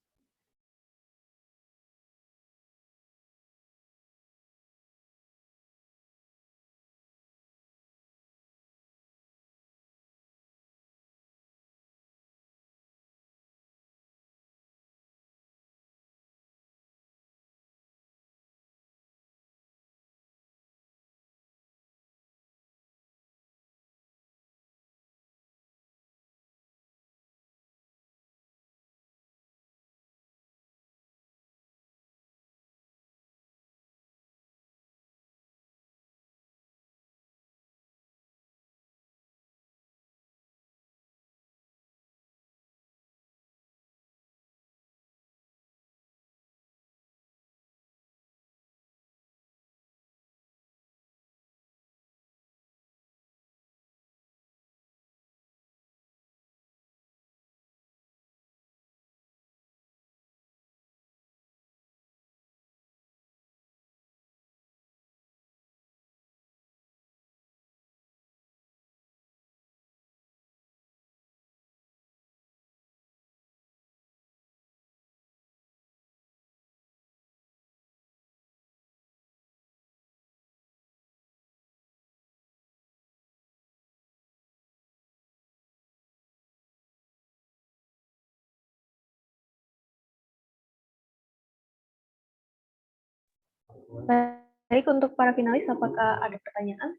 Baik, untuk para finalis, apakah ada pertanyaan?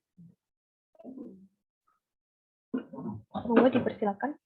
Monggo dipersilakan.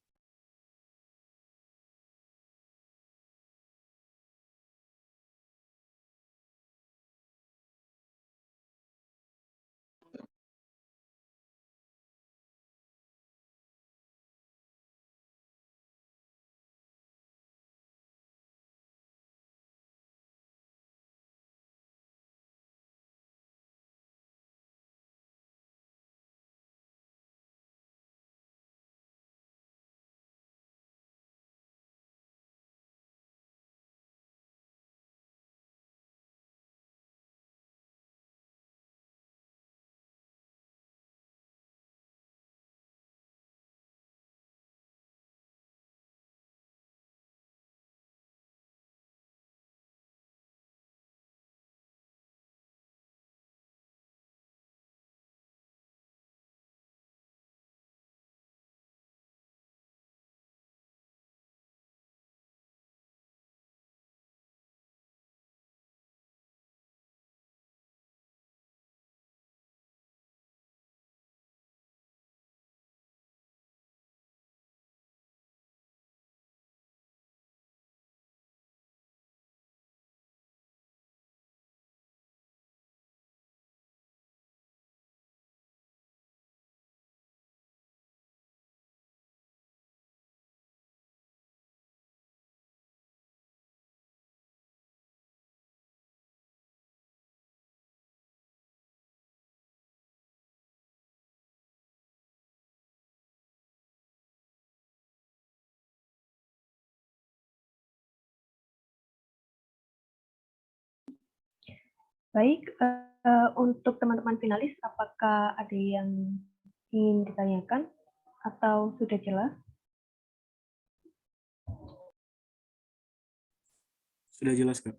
Baik, untuk teman-teman finalis, apakah ada yang ingin ditanyakan atau sudah jelas? Sudah jelas, Kak.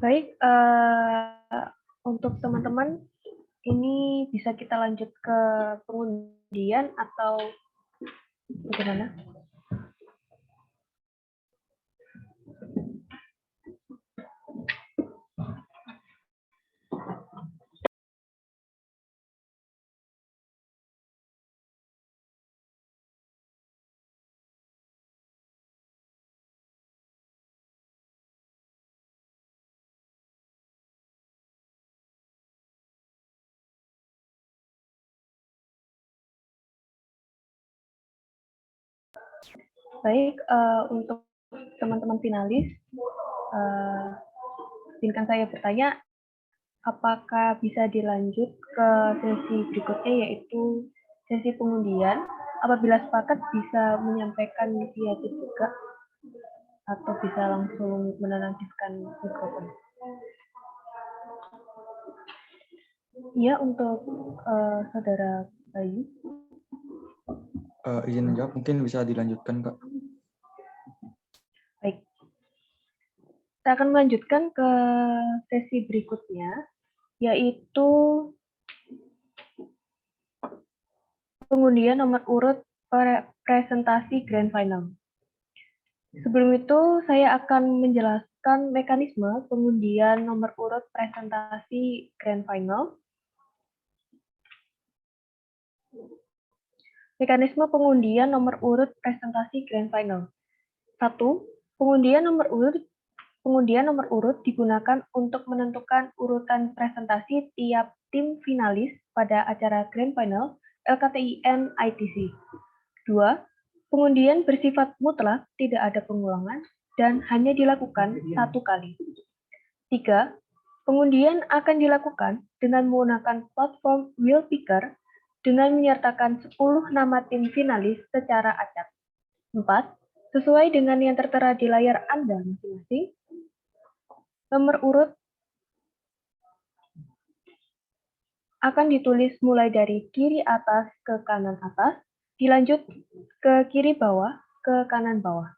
Baik, untuk teman-teman, ini bisa kita lanjut ke pengundian atau bagaimana? Baik, untuk teman-teman finalis, izinkan saya bertanya, apakah bisa dilanjut ke sesi berikutnya, yaitu sesi pengundian? Apabila sepakat, bisa menyampaikan via chat juga, atau bisa langsung menonaktifkan mikrofon. Ya, untuk Saudara Bayu. Izin menjawab, mungkin bisa dilanjutkan, Kak. Baik. Kita akan melanjutkan ke sesi berikutnya, yaitu pengundian nomor urut presentasi Grand Final. Sebelum itu, saya akan menjelaskan mekanisme pengundian nomor urut presentasi Grand Final. Mekanisme pengundian nomor urut presentasi Grand Final. 1. Pengundian nomor urut digunakan untuk menentukan urutan presentasi tiap tim finalis pada acara Grand Final LKTIN ITC. 2. Pengundian bersifat mutlak, tidak ada pengulangan, dan hanya dilakukan satu kali. 3. Pengundian akan dilakukan dengan menggunakan platform Wheel Picker dengan menyertakan 10 nama tim finalis secara acak. 4. Sesuai dengan yang tertera di layar Anda masing-masing, nomor urut akan ditulis mulai dari kiri atas ke kanan atas, dilanjut ke kiri bawah ke kanan bawah.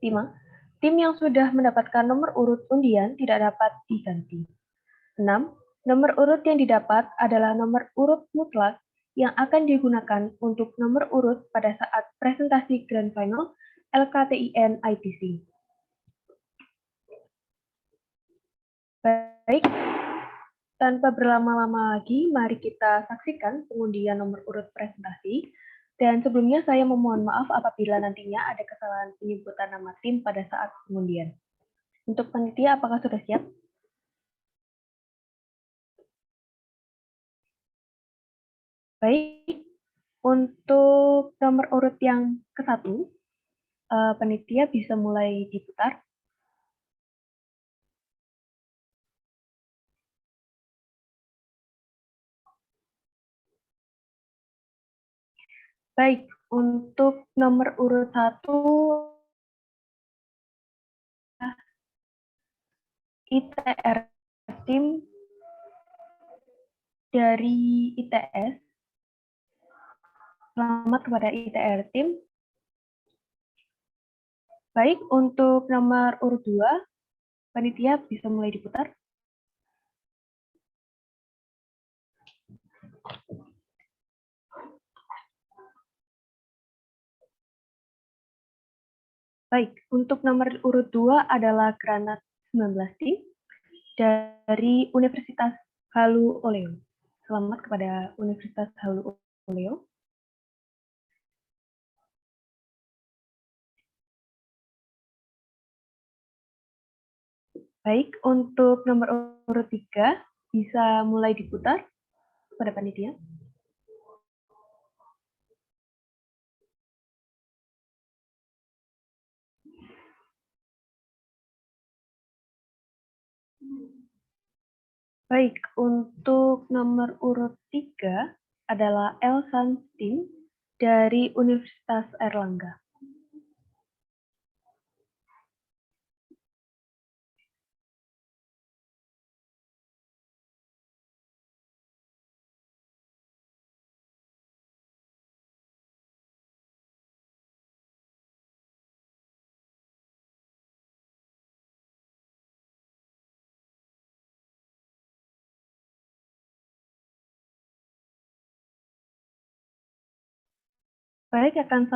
5. Tim yang sudah mendapatkan nomor urut undian tidak dapat diganti. 6. Nomor urut yang didapat adalah nomor urut mutlak yang akan digunakan untuk nomor urut pada saat presentasi Grand Final LKTIN ITC. Baik, tanpa berlama-lama lagi, mari kita saksikan pengundian nomor urut presentasi. Dan sebelumnya saya memohon maaf apabila nantinya ada kesalahan penyebutan nama tim pada saat pengundian. Untuk panitia, apakah sudah siap? Baik, untuk nomor urut yang ke-1, panitia bisa mulai diputar. Baik, untuk nomor urut 1, ITR tim dari ITS. Selamat kepada ITR tim. Baik, untuk nomor urut 2, panitia bisa mulai diputar. Baik, untuk nomor urut 2 adalah Granat 19 tim dari Universitas Halu Oleo. Selamat kepada Universitas Halu Oleo. Baik, untuk nomor urut 3 bisa mulai diputar pada panitia. Baik, untuk nomor urut 3 adalah Elsan Tim dari Universitas Airlangga. Baik, akan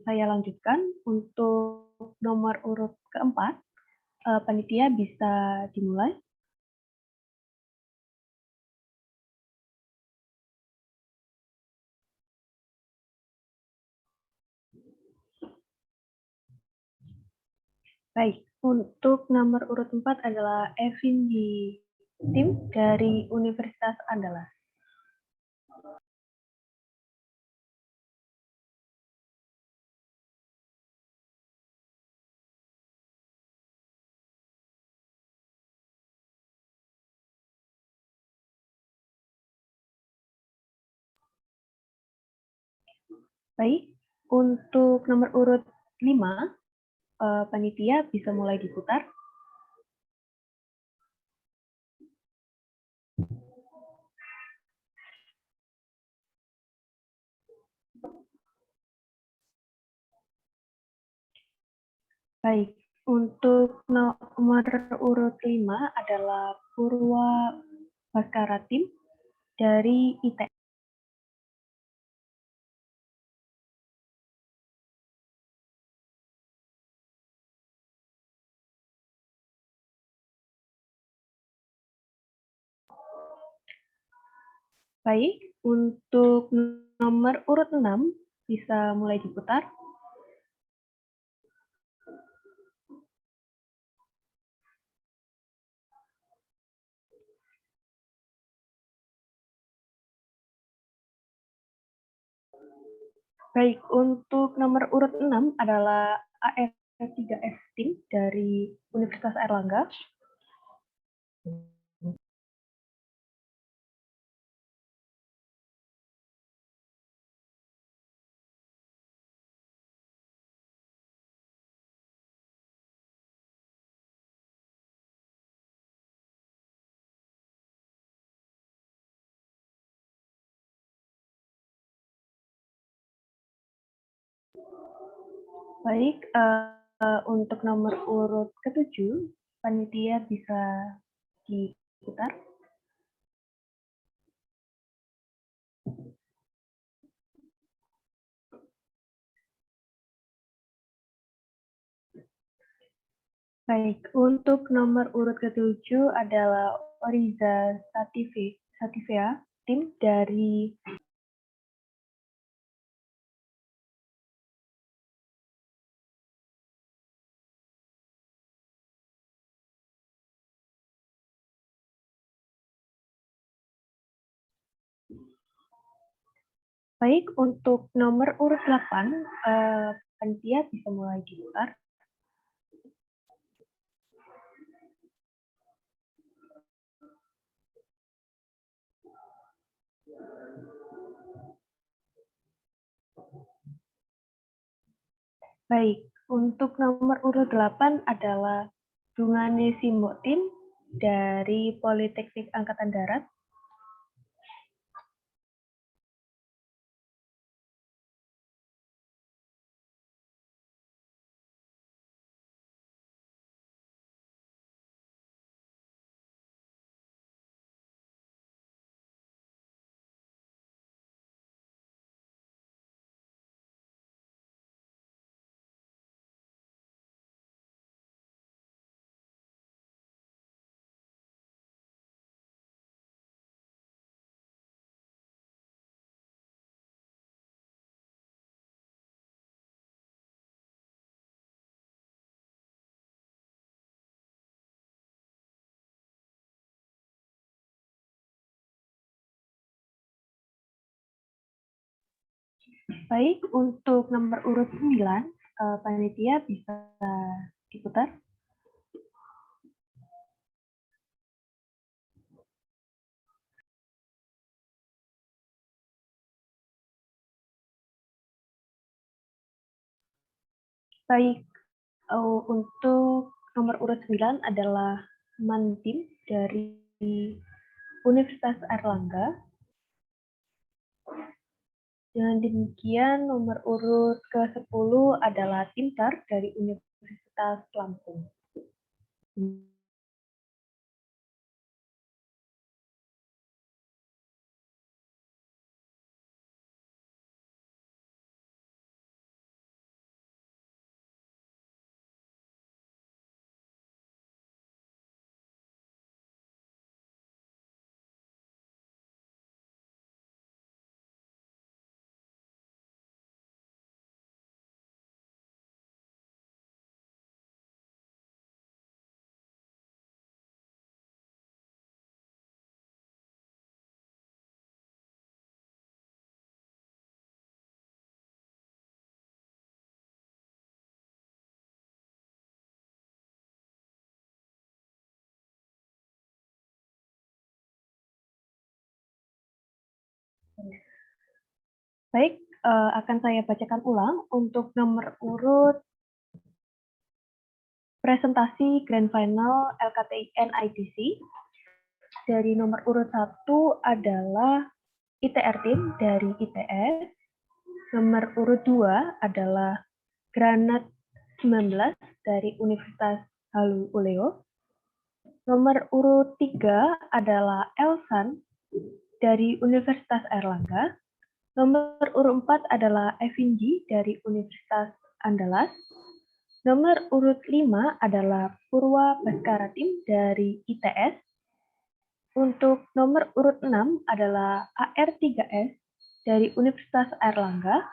saya lanjutkan. Untuk nomor urut keempat, panitia bisa dimulai. Baik, untuk nomor urut 4 adalah Evin di tim dari Universitas Andalas. Baik, untuk nomor urut 5, panitia bisa mulai diputar. Baik, untuk nomor urut 5 adalah Purwa Baskara Tim dari ITS. Baik, untuk nomor urut 6 bisa mulai diputar. Baik, untuk nomor urut 6 adalah AF3F Tim dari Universitas Airlangga. Baik, untuk nomor urut ke-7, panitia bisa diputar. Baik, untuk nomor urut ke-7 adalah Oriza Sativea, tim dari Baik, untuk nomor urut 8, panitia bisa mulai diputar. Baik, untuk nomor urut 8 adalah Dungane Simbotin dari Politeknik Angkatan Darat. Baik, untuk nomor urut 9, panitia bisa diputar. Baik, untuk nomor urut 9 adalah Mantim dari Universitas Airlangga. Dengan demikian, nomor urut ke-10 adalah Timtar dari Universitas Lampung. Baik, akan saya bacakan ulang untuk nomor urut presentasi Grand Final LKTIN ITC. Dari nomor urut 1 adalah ITR Team dari ITS. Nomor urut 2 adalah Granat 19 dari Universitas Halu Oleo. Nomor urut 3 adalah Elsan dari Universitas Airlangga. Nomor urut 4 adalah Evinji dari Universitas Andalas. Nomor urut 5 adalah Purwa Baskara Tim dari ITS. Untuk nomor urut 6 adalah AR3S dari Universitas Airlangga.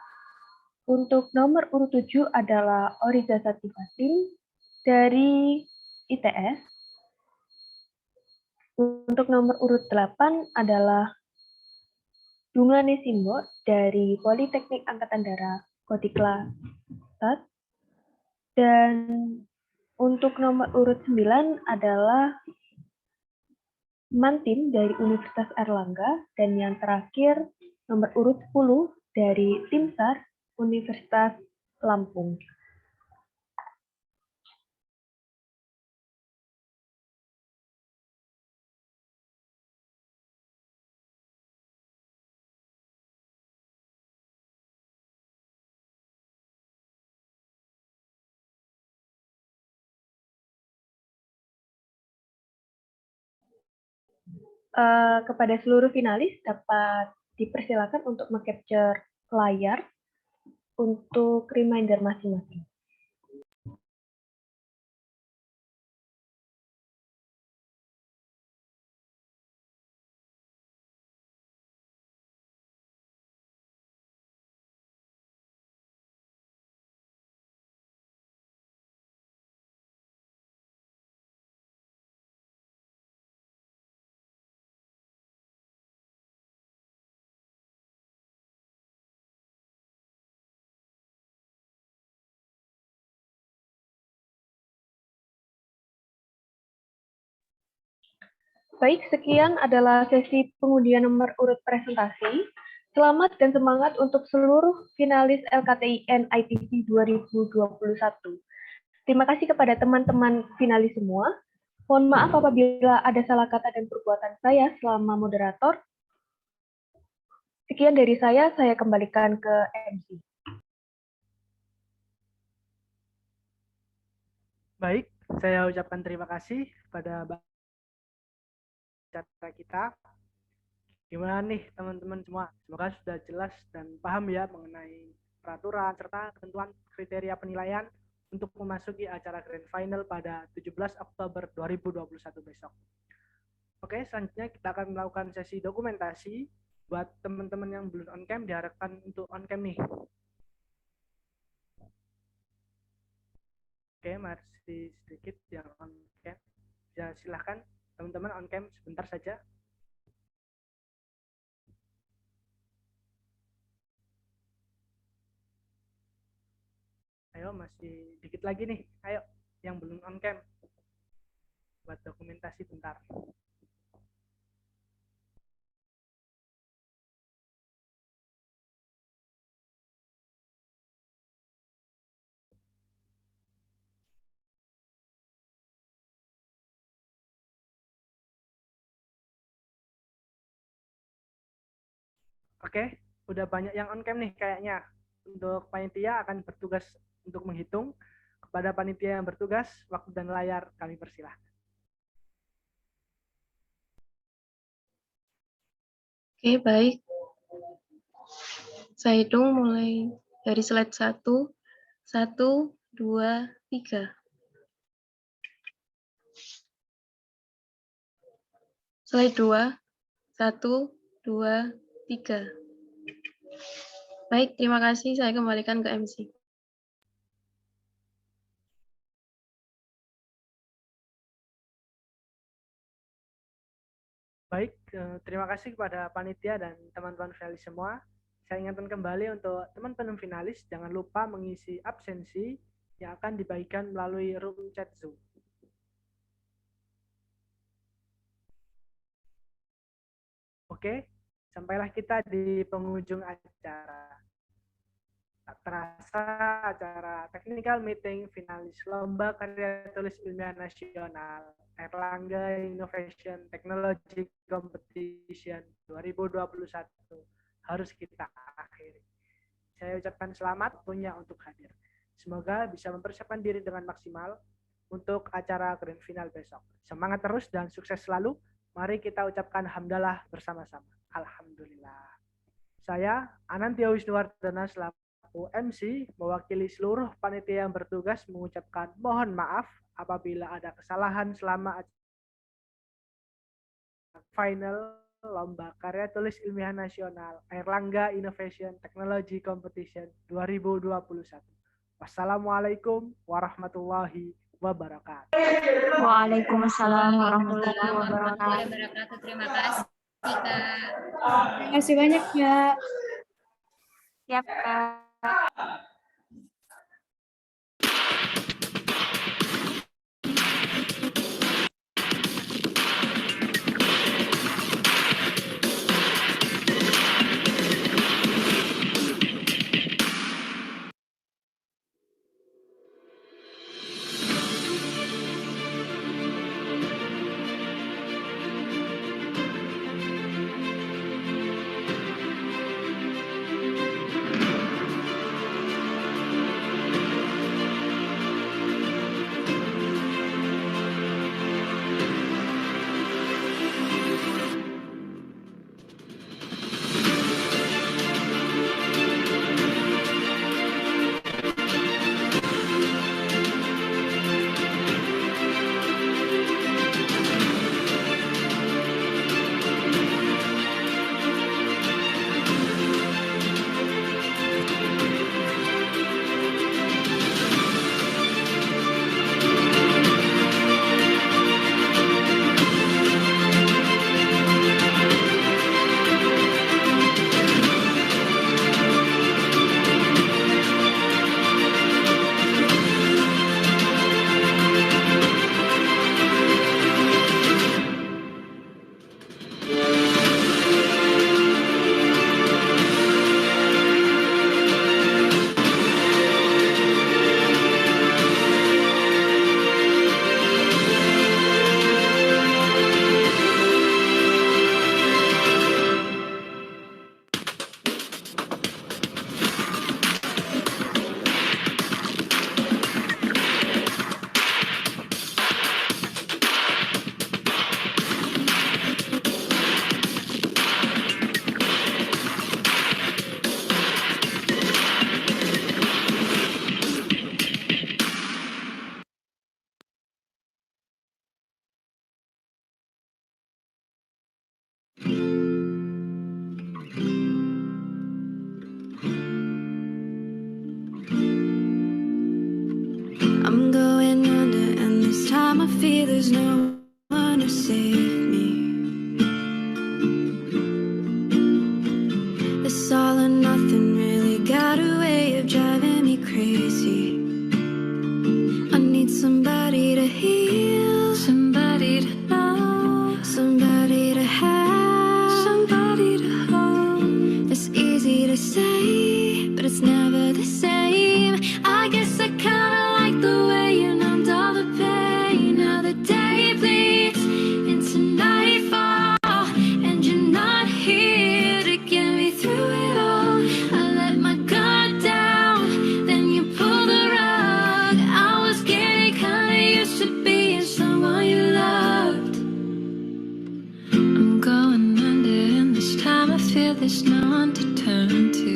Untuk nomor urut 7 adalah Oriza Sativa Tim dari ITS. Untuk nomor urut 8 adalah Dungane Simbo dari Politeknik Angkatan Darat Kodikla Tat. Dan untuk nomor urut 9 adalah Mantin dari Universitas Airlangga. Dan yang terakhir nomor urut 10 dari Tim SAR Universitas Lampung. Kepada seluruh finalis dapat dipersilakan untuk meng-capture layar untuk reminder masing-masing. Baik, sekian adalah sesi pengundian nomor urut presentasi. Selamat dan semangat untuk seluruh finalis LKTIN ITC 2021. Terima kasih kepada teman-teman finalis semua. Mohon maaf apabila ada salah kata dan perbuatan saya selama moderator. Sekian dari saya kembalikan ke MC. Baik, saya ucapkan terima kasih pada acara kita. Gimana nih teman-teman semua? Semoga sudah jelas dan paham ya mengenai peraturan serta ketentuan kriteria penilaian untuk memasuki acara Grand Final pada 17 Oktober 2021 besok. Oke, selanjutnya kita akan melakukan sesi dokumentasi. Buat teman-teman yang belum on cam diharapkan untuk on cam nih. Oke, masih sedikit yang on cam. Ya, silahkan teman-teman on cam sebentar saja. Ayo, masih dikit lagi nih. Ayo, yang belum on cam. Buat dokumentasi bentar. Oke, udah banyak yang on cam nih kayaknya. Untuk panitia akan bertugas untuk menghitung. Kepada panitia yang bertugas, waktu dan layar kami persilahkan. Oke, baik. Saya hitung mulai dari slide 1. 1, 2, 3. Slide 2. 1, 2, 3. Baik, terima kasih. Saya kembalikan ke MC. Baik, terima kasih kepada panitia dan teman-teman finalis semua. Saya ingatkan kembali untuk teman-teman finalis, jangan lupa mengisi absensi yang akan dibagikan melalui room chat Zoom. Oke, sampailah kita di penghujung acara. Tak terasa acara technical meeting finalis Lomba Karya Tulis Ilmiah Nasional Erlangga Innovation Technology Competition 2021 harus kita akhiri. Saya ucapkan selamat punya untuk hadir. Semoga bisa mempersiapkan diri dengan maksimal untuk acara grand final besok. Semangat terus dan sukses selalu. Mari kita ucapkan hamdalah bersama-sama. Alhamdulillah. Saya Anantya Wisnuwardana selaku MC mewakili seluruh panitia yang bertugas mengucapkan mohon maaf apabila ada kesalahan selama final Lomba Karya Tulis Ilmiah Nasional Erlangga Innovation Technology Competition 2021. Wassalamualaikum warahmatullahi wabarakatuh. Waalaikumsalam warahmatullahi wabarakatuh. Terima kasih, Kak. Terima kasih banyak, Kak. Siap, Kak. I'm going under, and this time I feel there's no one to save me. This all or nothing really got a way of driving me crazy. I need somebody to heal, somebody to know, somebody to have, somebody to hold. It's easy to say, but it's never the same. I guess I kinda like the way you numbed all the pain. Now the day bleeds into nightfall, and you're not here to get me through it all. I let my guard down, then you pulled the rug. I was getting kinda used to being someone you loved. I'm going under, and this time I feel there's no one to turn to.